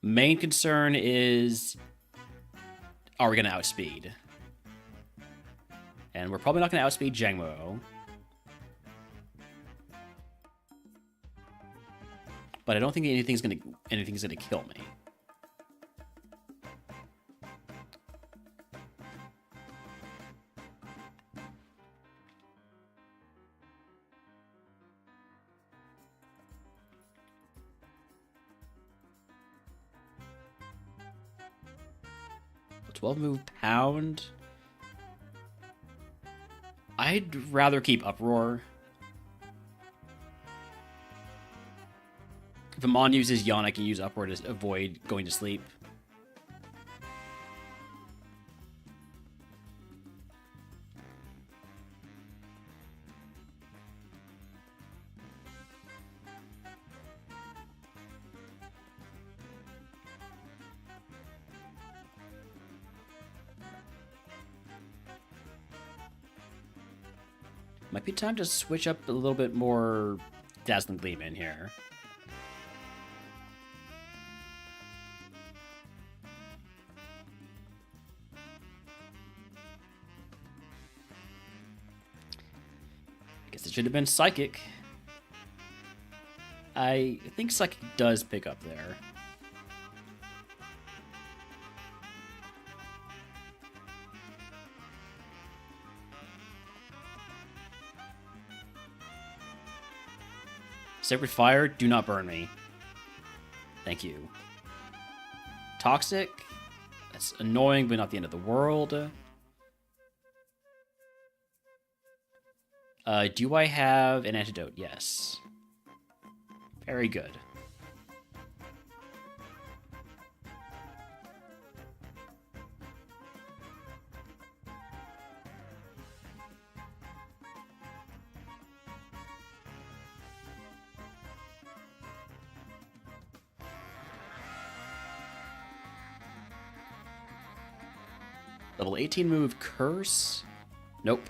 Main concern is, are we going to outspeed? And we're probably not going to outspeed Jangmo. But I don't think anything's gonna kill me. A 12 move pound. I'd rather keep Uproar. If Amon uses Yawn, I can use Uproar to avoid going to sleep. Might be time to switch up a little bit more Dazzling Gleam in here. Guess it should have been Psychic. I think Psychic does pick up there. Sacred Fire, do not burn me. Thank you. Toxic, that's annoying, but not the end of the world. Do I have an antidote? Yes. Very good. Level 18 move Curse? Nope.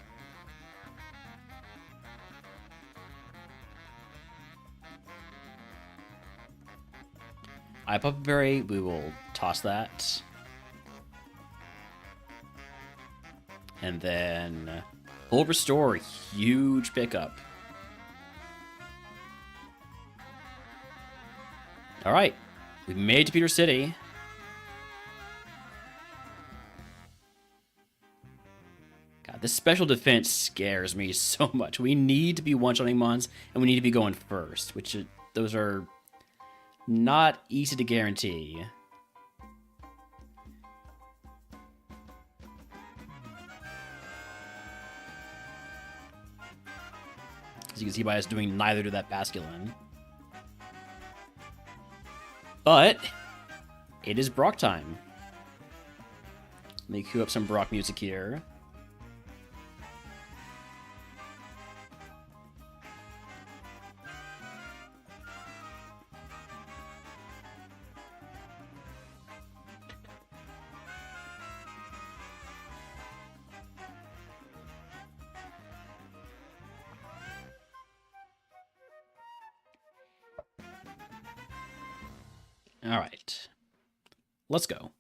I Puppet Berry, we will toss that. And then Full Restore, huge pickup. Alright, we made it to Peter City. God, this special defense scares me so much. We need to be one-shotting mons, and we need to be going first, which those are not easy to guarantee. As you can see by us doing neither to that Basculin. But it is Brock time. Let me cue up some Brock music here. All right, let's go.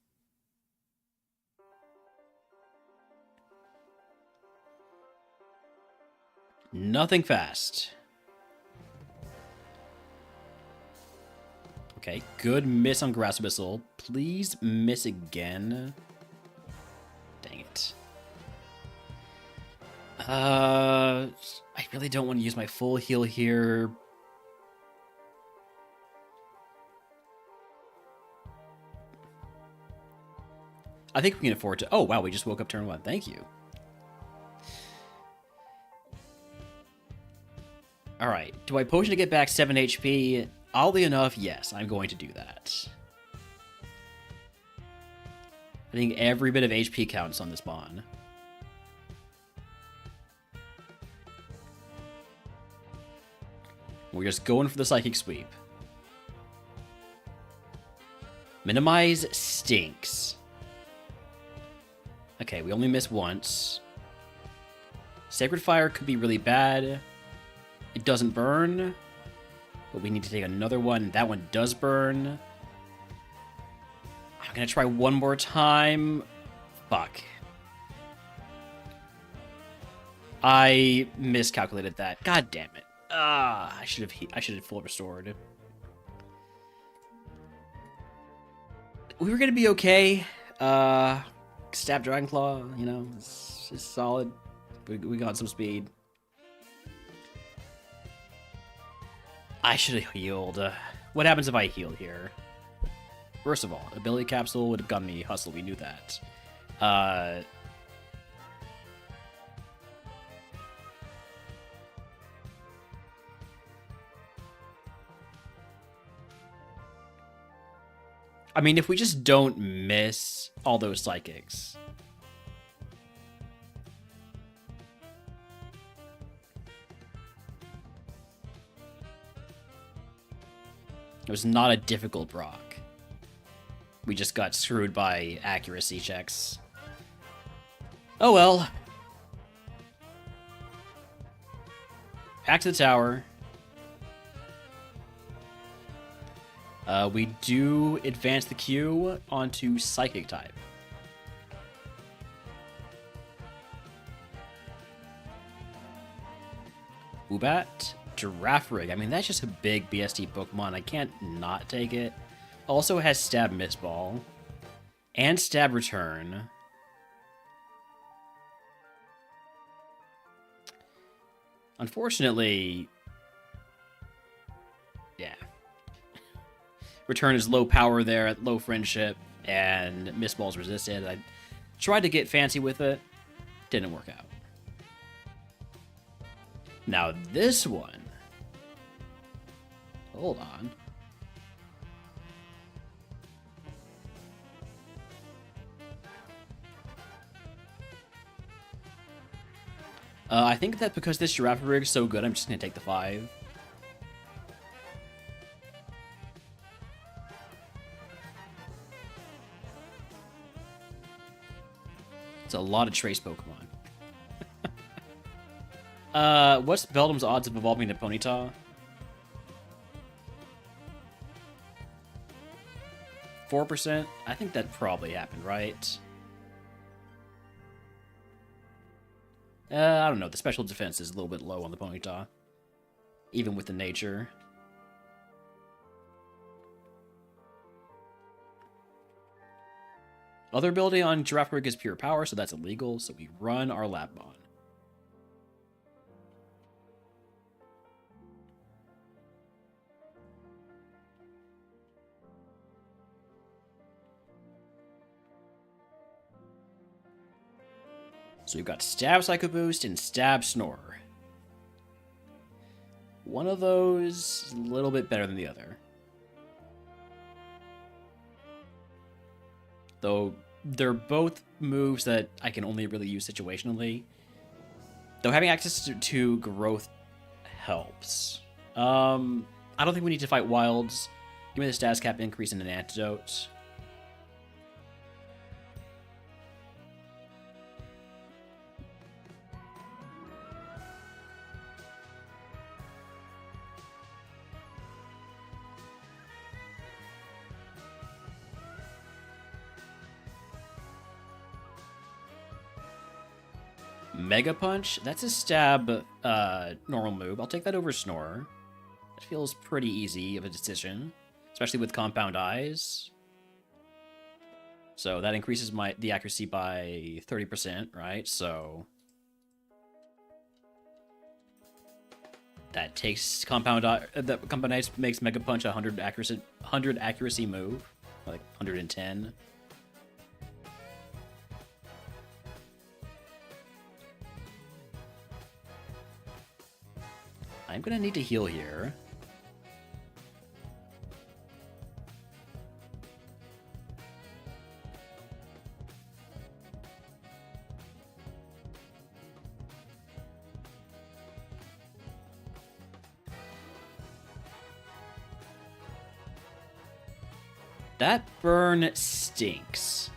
Nothing fast. Okay, good miss on Grass Whistle. Please miss again. Dang it. I really don't want to use my full heal here. I think we can afford to... Oh, wow, we just woke up turn 1. Thank you. Alright, do I potion to get back 7 HP? Oddly enough, yes, I'm going to do that. I think every bit of HP counts on this Mon. We're just going for the Psychic Sweep. Minimize stinks. Okay, we only missed once. Sacred Fire could be really bad. It doesn't burn, but we need to take another one. That one does burn. I'm gonna try one more time. Fuck. I miscalculated that. God damn it. I should have full restored. We were gonna be okay. Stab Dragonclaw, you know, it's solid. We got some speed. I should have healed. What happens if I heal here? First of all, ability capsule would have gotten me hustle. We knew that. I mean, if we just don't miss all those psychics. It was not a difficult proc. We just got screwed by accuracy checks. Oh well. Back to the tower. We do advance the queue onto Psychic type. Ubat, Giraffe Rig. I mean, that's just a big BST Pokemon. I can't not take it. Also has Stab Miss Ball. And Stab Return. Unfortunately... yeah. Return is low power there, at low friendship, and Miss Ball's resisted. I tried to get fancy with it. Didn't work out. Now this one. Hold on. I think that because this Giraffe Rig is so good, I'm just going to take the 5. It's a lot of Trace Pokemon. What's Beldum's odds of evolving to Ponyta? 4%? I think that probably happened, right? I don't know. The special defense is a little bit low on the Ponyta. Even with the nature. Other ability on Giraffe Rig is Pure Power, so that's illegal, so we run our Labmon. So we've got Stab Psycho Boost and Stab Snore. One of those is a little bit better than the other. Though they're both moves that I can only really use situationally. Though having access to growth helps. I don't think we need to fight wilds. Give me the status cap increase and an antidote. Mega Punch? That's a stab normal move. I'll take that over Snore. It feels pretty easy of a decision, especially with Compound Eyes. So that increases the accuracy by 30%, right? So that takes Compound Eyes makes Mega Punch a 100 accuracy move, like 110. I I'm gonna need to heal here. That burn stinks.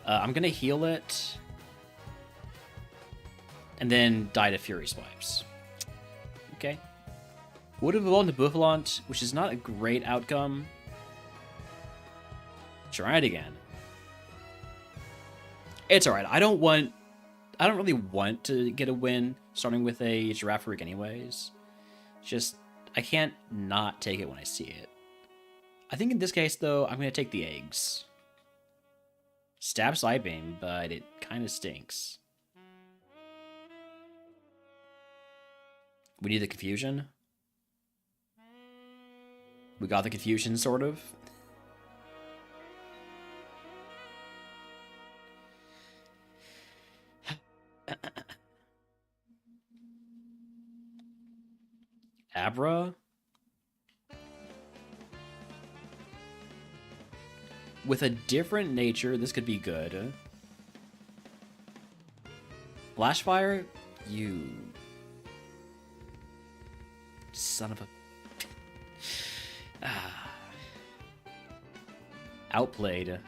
I'm gonna heal it. And then die to Fury Swipes. Okay. Would have evolved to Buffalant, which is not a great outcome. Try it again. It's alright. I don't really want to get a win starting with a Girafarig anyways. Just, I can't not take it when I see it. I think in this case, though, I'm going to take the eggs. Stab Side Beam, but it kind of stinks. We need the confusion. We got the confusion, sort of. Abra? With a different nature, this could be good. Flashfire? You... son of a... Outplayed.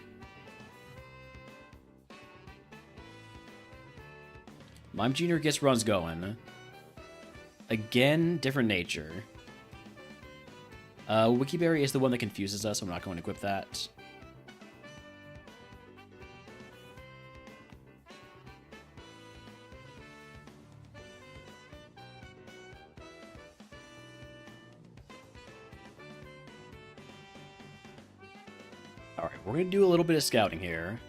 Mime Jr. gets runs going. Again, different nature. Wikiberry is the one that confuses us. I'm not going to equip that. Alright, we're going to do a little bit of scouting here.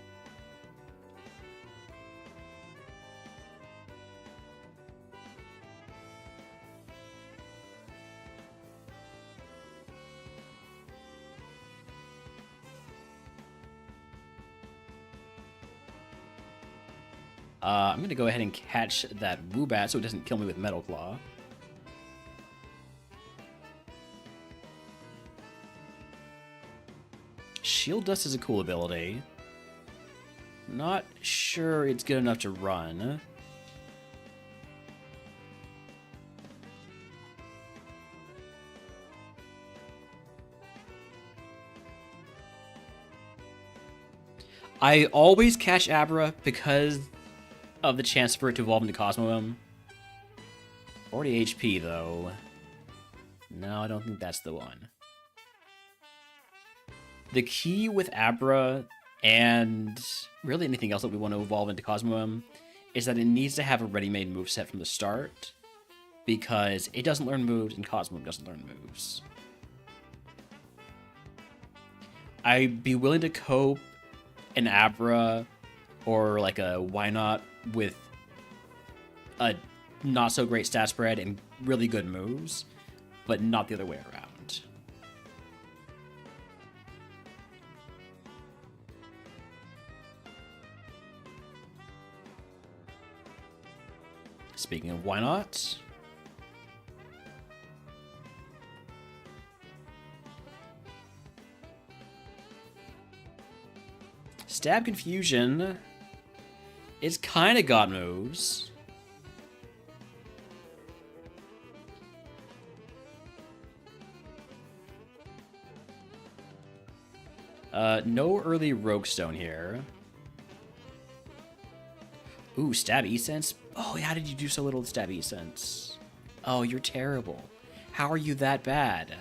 I'm going to go ahead and catch that Woobat so it doesn't kill me with Metal Claw. Shield Dust is a cool ability. Not sure it's good enough to run. I always catch Abra because of the chance for it to evolve into Cosmoem. 40 HP, though. No, I don't think that's the one. The key with Abra, and really anything else that we want to evolve into Cosmoem, is that it needs to have a ready-made moveset from the start, because it doesn't learn moves, and Cosmoem doesn't learn moves. I'd be willing to cope an Abra, or like a Why Not, with a not-so-great stat spread and really good moves, but not the other way around. Speaking of Why Not... Stab Confusion... It's kind of got moves. No early Rogue Stone here. Ooh, Stab E-Sense? Oh, how did you do so little with Stab E-Sense? Oh, you're terrible. How are you that bad?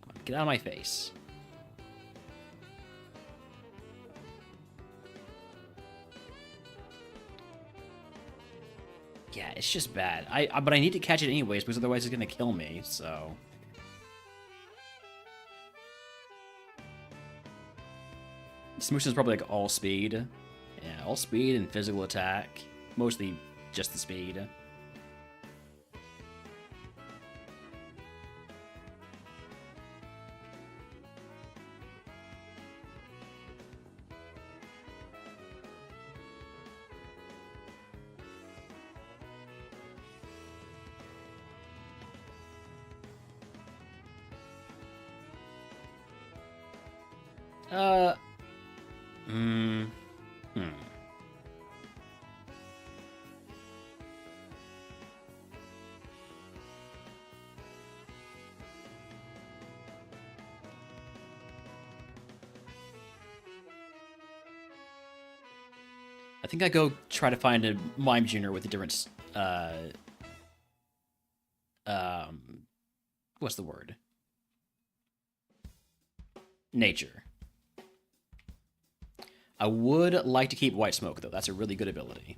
Come on, get out of my face. Yeah, it's just bad. But I need to catch it anyways, because otherwise it's gonna kill me, so... Smoosh is probably like all speed. Yeah, all speed and physical attack. Mostly just the speed. Uh. Hmm. I think I go try to find a Mime Junior with a different, what's the word? Nature. I would like to keep White Smoke, though. That's a really good ability.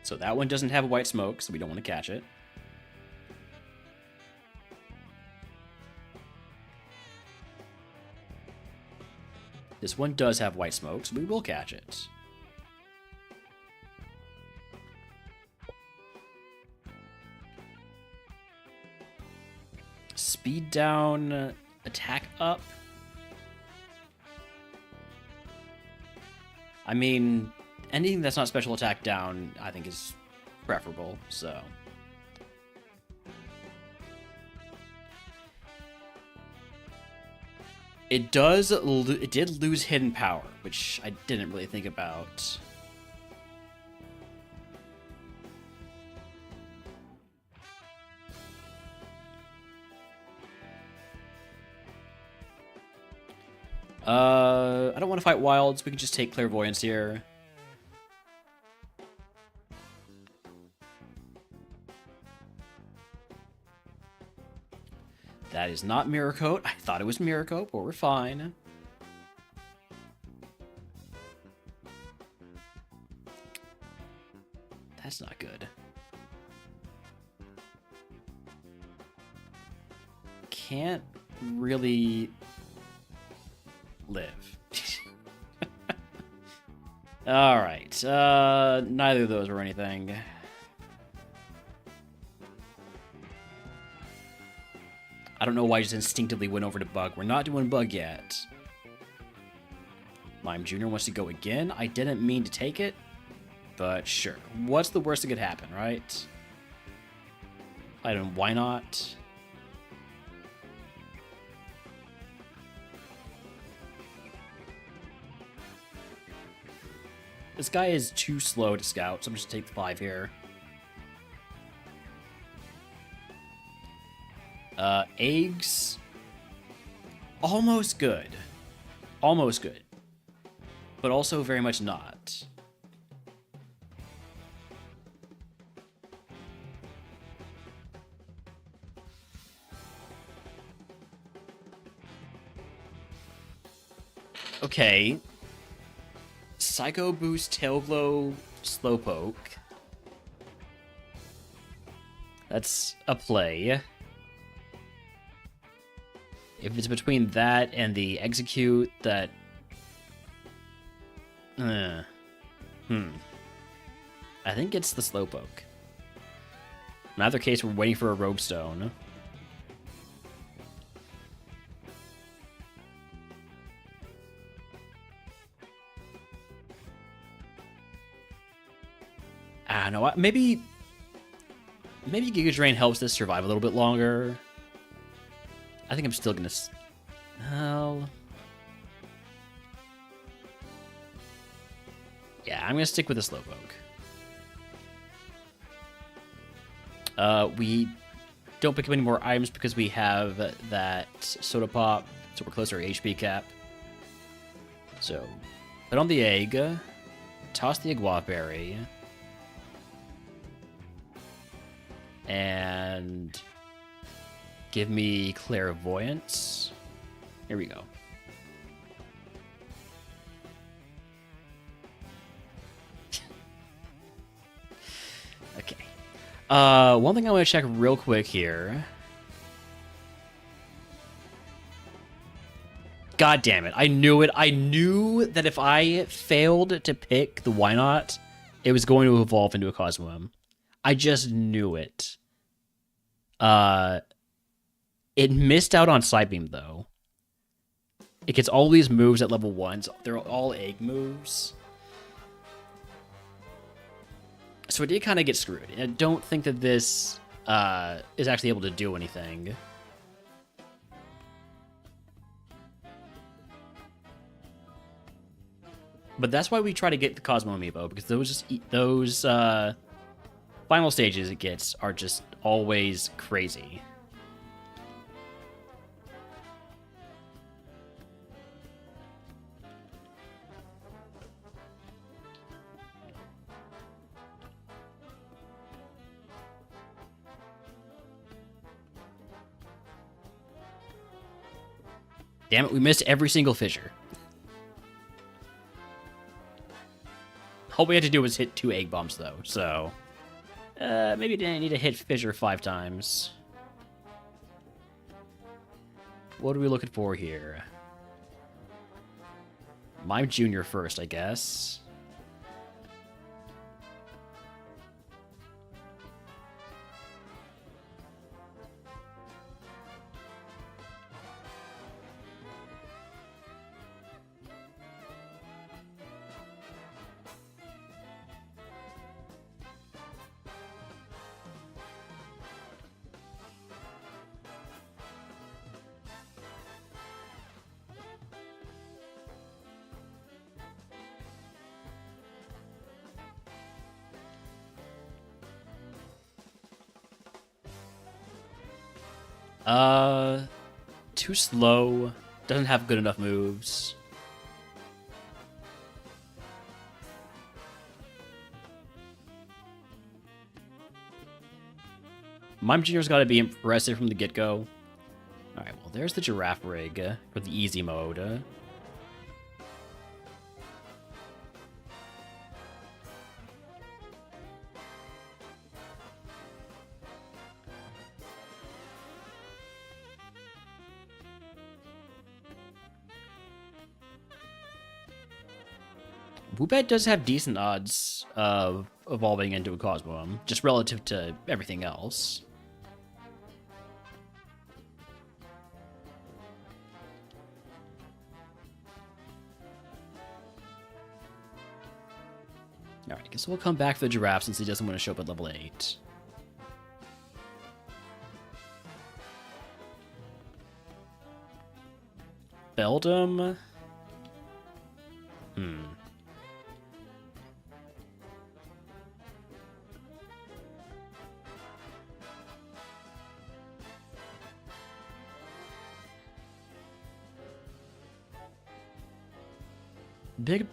So that one doesn't have a White Smoke, so we don't want to catch it. This one does have White Smoke, so we will catch it. Speed down, attack up. I mean, anything that's not special attack down, I think is preferable, so. It did lose hidden power, which I didn't really think about. I don't want to fight wilds. We can just take clairvoyance here. That is not Mirror Coat. I thought it was Mirror Coat, but we're fine. That's not good. Can't really live. Alright, neither of those were anything. I don't know why I just instinctively went over to Bug. We're not doing Bug yet. Mime Jr. wants to go again. I didn't mean to take it, but sure. What's the worst that could happen, right? I don't. Why not? This guy is too slow to scout, so I'm just gonna take the 5 here. Eggs. Almost good. Almost good. But also very much not. Okay. Psycho Boost, Tail Glow, Slowpoke. That's a play. If it's between that and the Execute, that... I think it's the Slowpoke. In either case, we're waiting for a Rogue Stone. I don't know. Maybe Giga Drain helps this survive a little bit longer. I think I'm still gonna. Well, yeah, I'm gonna stick with the Slowpoke. We don't pick up any more items because we have that Soda Pop, so we're close to our HP cap. So, put on the egg, toss the Iguava Berry, and give me Clairvoyance. Here we go. Okay. One thing I want to check real quick here. God damn it. I knew it. I knew that if I failed to pick the Why Not, it was going to evolve into a Cosmoem. I just knew it. It missed out on Psybeam, though. It gets all these moves at level 1s. They're all egg moves. So it did kind of get screwed. I don't think that this is actually able to do anything. But that's why we try to get the Cosmo Amiibo, because those final stages it gets are just always crazy. Damn it, we missed every single fissure. All we had to do was hit 2 egg bombs, though, so... maybe didn't need to hit fissure 5 times. What are we looking for here? Mime Jr. first, I guess. Too slow. Doesn't have good enough moves. Mime Jr.'s got to be impressive from the get-go. Alright, well, there's the Giraffe Rig for the easy mode. Woobat does have decent odds of evolving into a Cosmoem, just relative to everything else. Alright, guess we'll come back for the Giraffe since he doesn't want to show up at level 8. Beldum?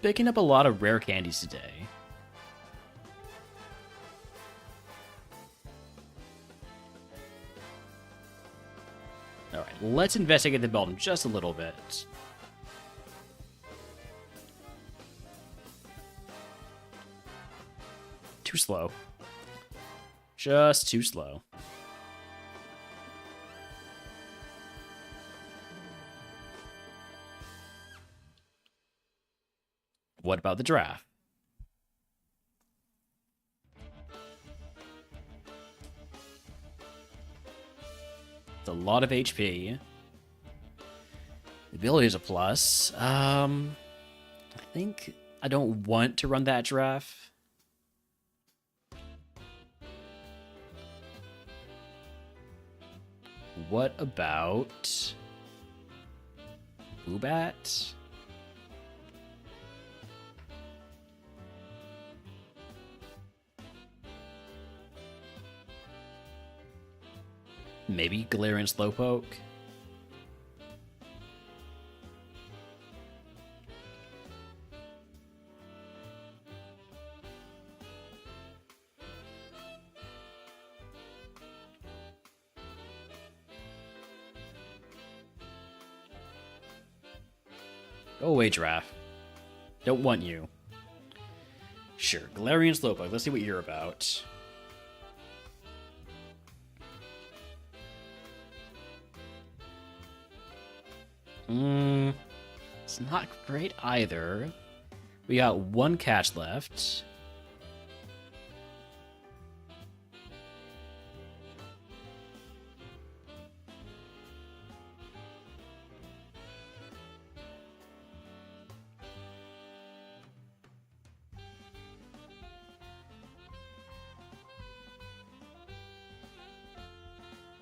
Picking up a lot of rare candies today. Alright, let's investigate the Beldum just a little bit. Too slow. Just too slow. What about the Giraffe? It's a lot of HP. The ability is a plus. I think I don't want to run that Giraffe. What about Woobat? Maybe Galarian Slowpoke? Go away, Giraffe. Don't want you. Sure, Galarian Slowpoke. Let's see what you're about. It's not great either. We got one catch left.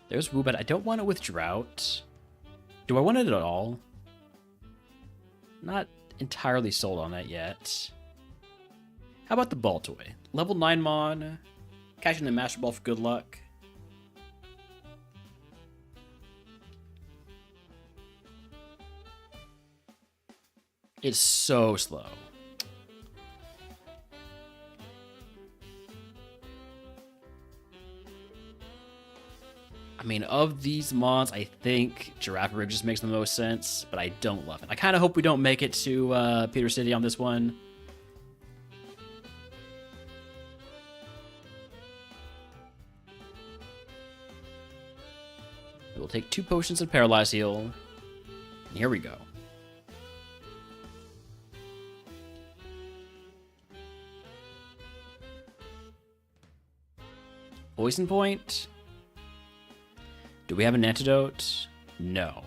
There's Woobat. I don't want it with Drought. Do I want it at all? Not entirely sold on that yet. How about the Ball Toy? Level 9 Mon. Catching the Master Ball for good luck. It's so slow. I mean, of these mons, I think Girafarig just makes the most sense, but I don't love it. I kind of hope we don't make it to Peter City on this one. We'll take 2 potions of Paralyze Heal. And here we go. Poison Point. Do we have an antidote? No.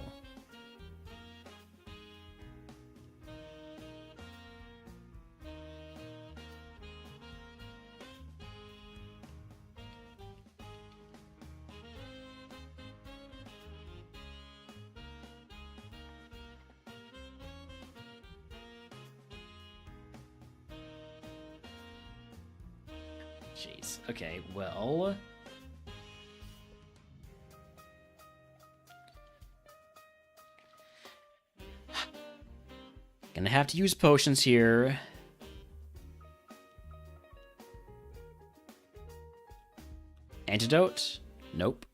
Jeez. Okay, well... Gonna have to use potions here. Antidote? Nope.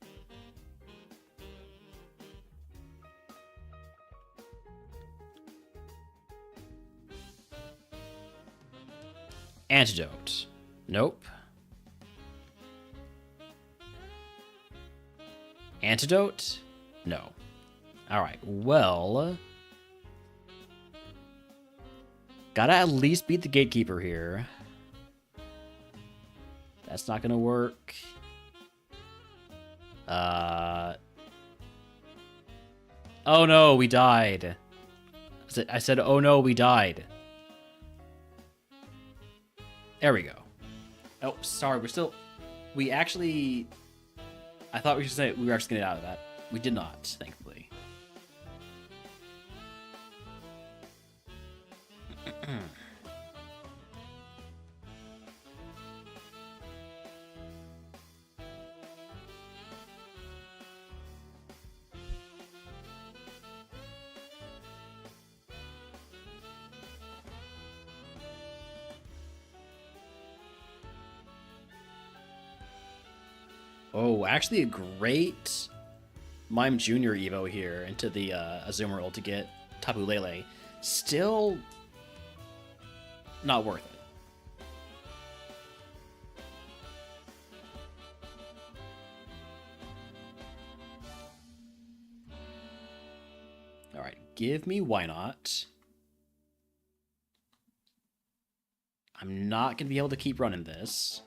Antidote? Nope. Antidote? No. Alright, well... Gotta at least beat the Gatekeeper here. That's not gonna work. Oh no, we died. I said, oh no, we died. There we go. Oh, sorry, we actually... I thought we should say we were actually gonna get out of that. We did not, thankfully. Oh, actually a great Mime Jr. Evo here into the Azumarill to get Tapu Lele. Still not worth it. Alright, give me Why Not. I'm not going to be able to keep running this.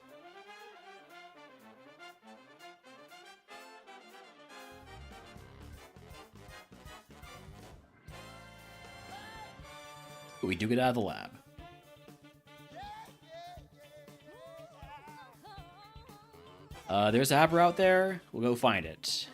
But we do get out of the lab. There's Abra out there. We'll go find it.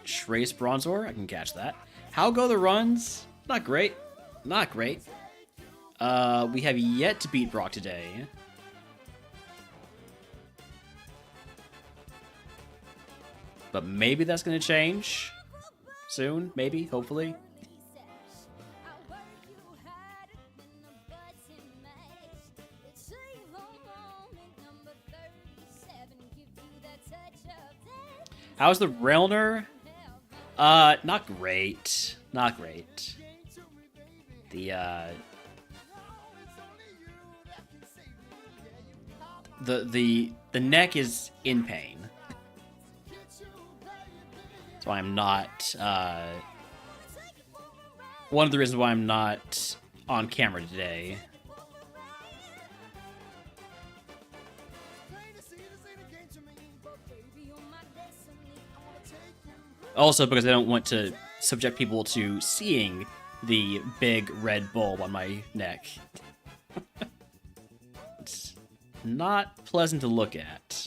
Trace Bronzor, I can catch that. How go the runs? Not great. Not great. We have yet to beat Brock today. But maybe that's going to change soon. Maybe, hopefully. How's the Railner? Not great. Not great. The neck is in pain. That's why I'm not, one of the reasons why I'm not on camera today. Also because I don't want to subject people to seeing the big red bulb on my neck. It's not pleasant to look at.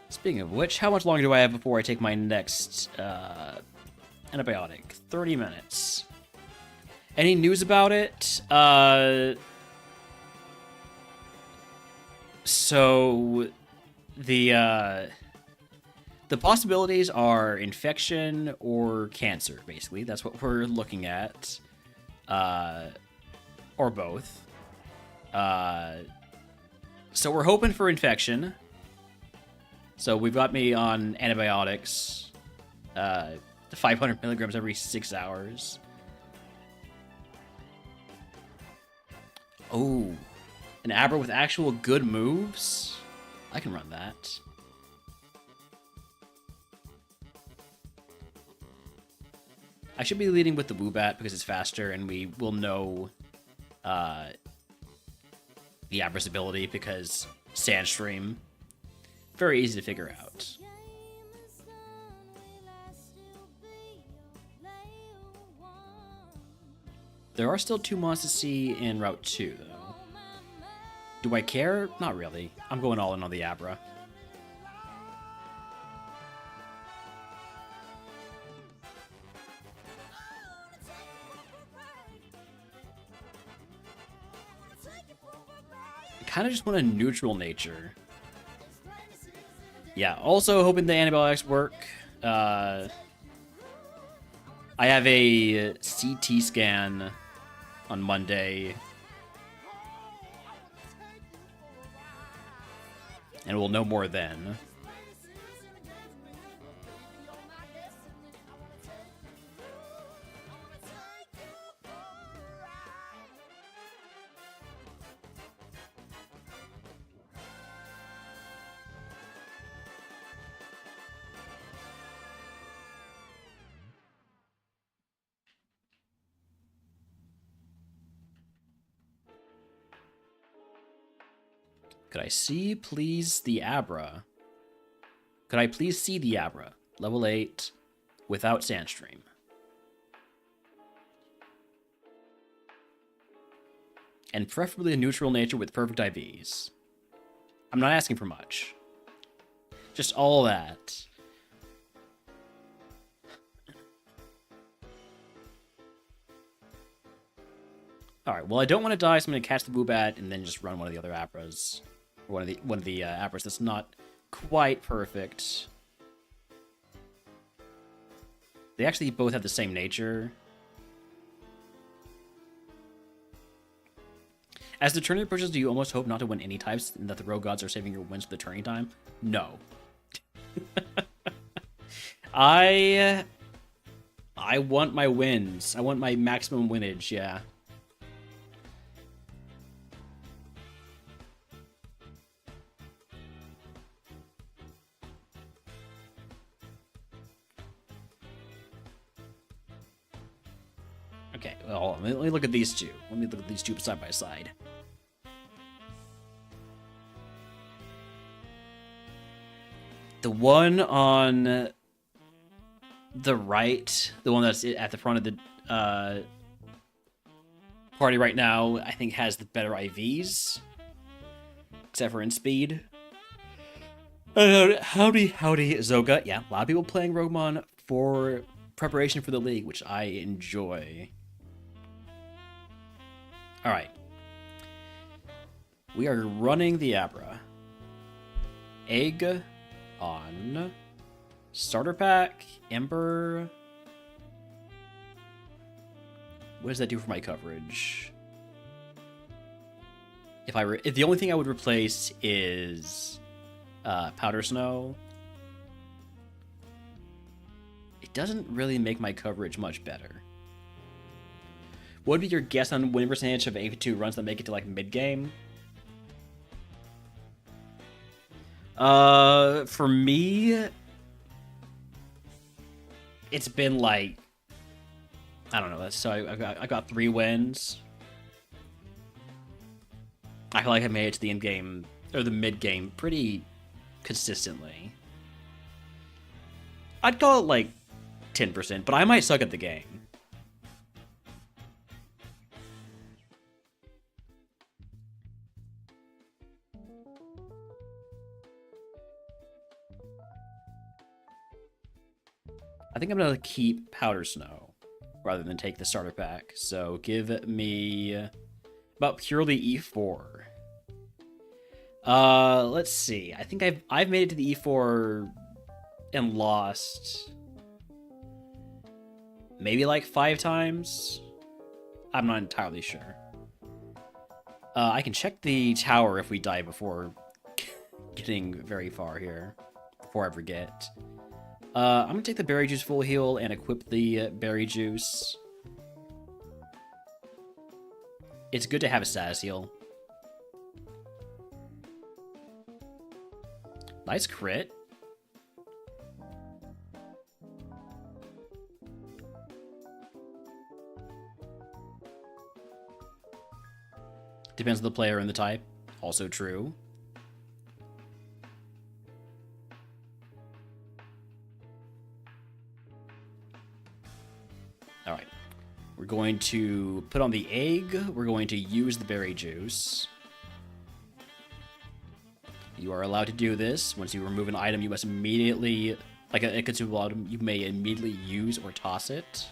Speaking of which, how much longer do I have before I take my next antibiotic? 30 minutes. Any news about it? So the possibilities are infection or cancer, basically. That's what we're looking at. Or both. So we're hoping for infection. So we've got me on antibiotics, 500 milligrams every 6 hours. Oh, an Abra with actual good moves? I can run that. I should be leading with the Woobat because it's faster and we will know the Abra's ability because Sandstream. Very easy to figure out. There are still 2 monsters to see in Route 2, though. Do I care? Not really. I'm going all in on the Abra. I kind of just want a neutral nature. Yeah, also hoping the antibiotics work. I have a CT scan on Monday. And we'll know more then. Could I see, please, the Abra? Could I please see the Abra? Level 8, without Sandstream. And preferably a neutral nature with perfect IVs. I'm not asking for much. Just all that. Alright, well I don't want to die, so I'm going to catch the Woobat and then just run one of the other Abras. Or one of the Abras that's not quite perfect. They actually both have the same nature. As the tournament approaches, do you almost hope not to win any types and that the rogue gods are saving your wins for the turning time? No. I want my wins. I want my maximum winnage, yeah. Okay, well, let me look at these two. Let me look at these two side by side. The one on the right, the one that's at the front of the party right now, I think, has the better IVs, except for in speed. Howdy, Zoga. Yeah, a lot of people playing RogueMon for preparation for the league, which I enjoy. All right. We are running the Abra. Egg on. Starter pack. Ember. What does that do for my coverage? If the only thing I would replace is Powder Snow, it doesn't really make my coverage much better. What would be your guess on win percentage of 82 runs that make it to like mid game? For me, it's been like, I don't know. So I got 3 wins. I feel like I made it to the end game or the mid game pretty consistently. I'd call it like 10%, but I might suck at the game. I think I'm gonna keep Powder Snow rather than take the starter pack. So give me about purely E4. Let's see. I think I've made it to the E4 and lost maybe like 5 times. I'm not entirely sure. I can check the tower if we die before getting very far here. Before I forget. I'm gonna take the berry juice full heal and equip the berry juice. It's good to have a status heal. Nice crit. Depends on the player and the type. Also true. Alright. We're going to put on the egg. We're going to use the berry juice. You are allowed to do this. Once you remove an item, you must immediately, like a consumable item, you may immediately use or toss it.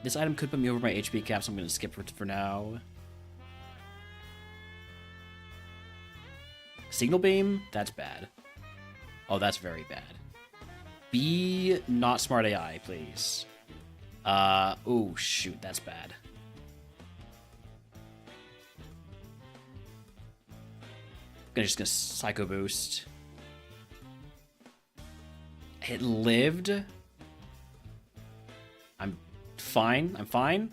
This item could put me over my HP cap, so I'm going to skip it for now. Signal beam? That's bad. Oh, that's very bad. Be not smart AI, please. Oh, shoot, that's bad. I'm just gonna Psycho Boost. It lived. I'm fine. I'm fine.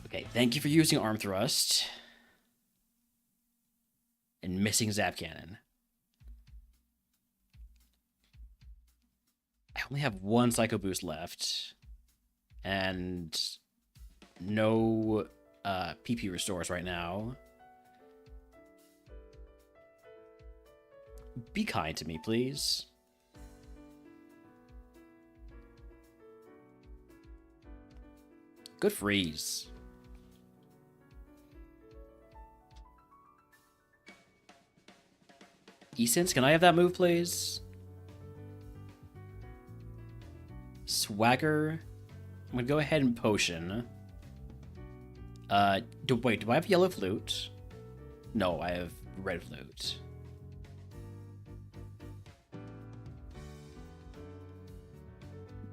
Okay, thank you for using Arm Thrust. And missing Zap Cannon. I only have 1 Psycho Boost left. And no PP restores right now. Be kind to me, please. Good freeze. Essence, can I have that move, please? Swagger. I'm gonna go ahead and potion. Wait, do I have yellow flute? No, I have red flute.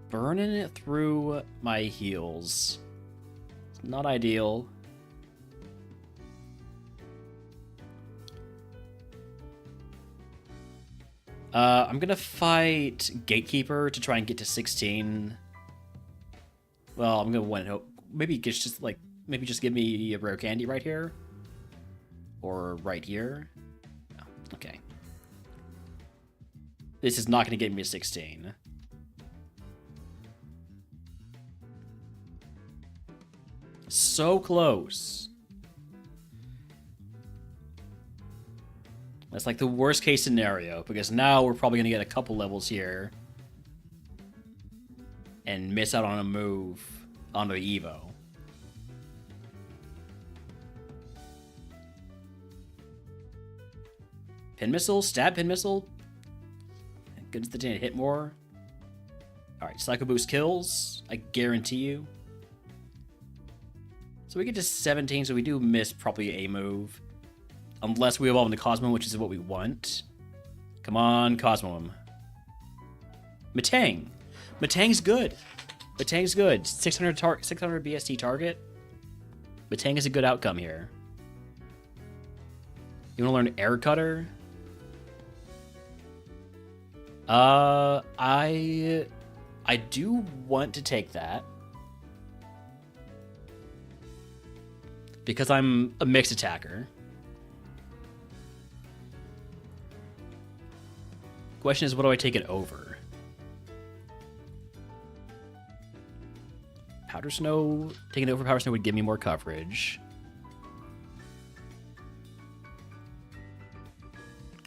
Burning it through my heals. It's not ideal. I'm gonna fight Gatekeeper to try and get to 16. Well, I'm gonna win. Hope maybe just like just give me a rare candy right here, or right here. Oh, okay. This is not gonna get me to 16. So close. That's like the worst case scenario, because now we're probably going to get a couple levels here and miss out on a move on the Evo. Pin missile, stab pin missile. Goodness, the didn't hit more. Alright, Psycho Boost kills. I guarantee you. So we get to 17, so we do miss probably a move. Unless we evolve into Cosmo, which is what we want. Come on, Cosmo. Matang. Matang's good. Matang's good. 600 BST target. Matang is a good outcome here. You want to learn Air Cutter? I do want to take that. Because I'm a mixed attacker. Question is, what do I take it over? Powder Snow. Taking it over Powder Snow would give me more coverage.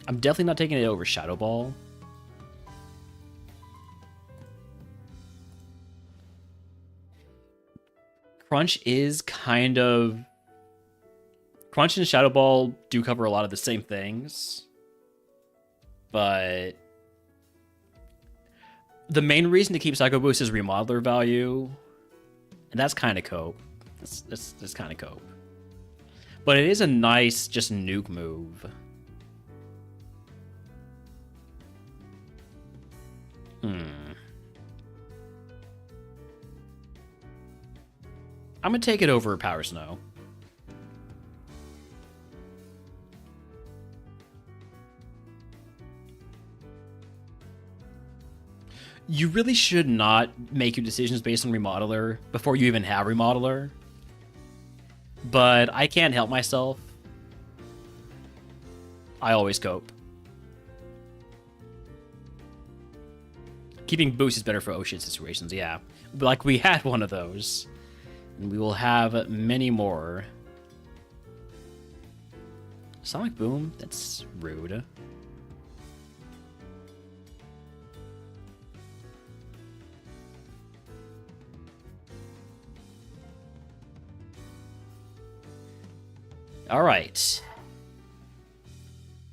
I'm definitely not taking it over Shadow Ball. Crunch is kind of... Crunch and Shadow Ball do cover a lot of the same things. But... the main reason to keep Psycho Boost is remodeler value. And that's kind of cope. That's kind of cope. But it is a nice, just nuke move. I'm gonna take it over Power Snow. You really should not make your decisions based on Remodeler before you even have Remodeler. But I can't help myself. I always cope. Keeping boost is better for oh shit situations, yeah. Like we had one of those. And we will have many more. Sonic Boom? That's rude. Alright.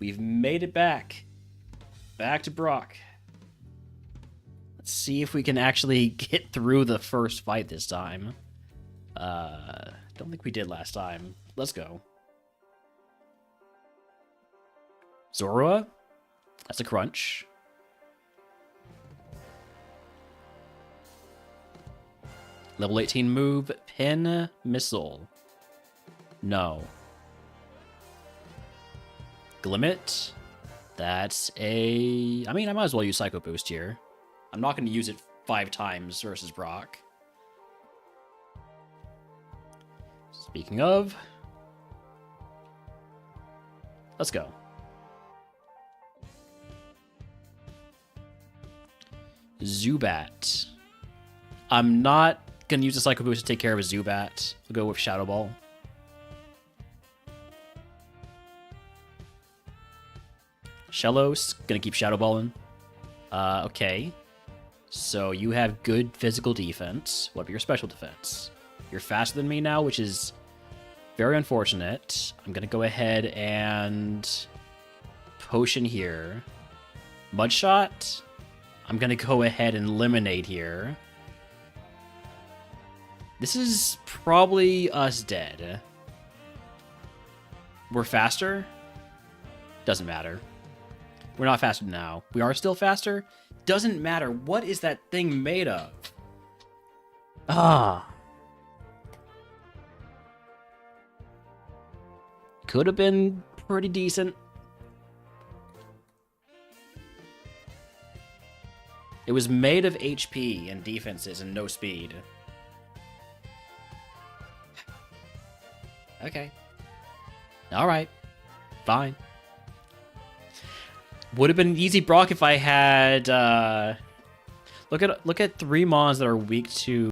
We've made it back. Back to Brock. Let's see if we can actually get through the first fight this time. Don't think we did last time. Let's go. Zorua? That's a crunch. Level 18 move, Pin Missile. No. Glimmet? That's a... I mean, I might as well use Psycho Boost here. I'm not going to use it 5 times versus Brock. Speaking of... let's go. Zubat. I'm not going to use the Psycho Boost to take care of a Zubat. We'll go with Shadow Ball. Shellos, gonna keep Shadow Balling. Okay. So you have good physical defense. What about your special defense? You're faster than me now, which is very unfortunate. I'm gonna go ahead and potion here. Mudshot. I'm gonna go ahead and eliminate here. This is probably us dead. We're faster? Doesn't matter. We're not faster now. We are still faster? Doesn't matter. What is that thing made of? Ah. Could have been pretty decent. It was made of HP and defenses and no speed. Okay. Alright. Fine. Would have been an easy Brock if I had look at 3 mons that are weak to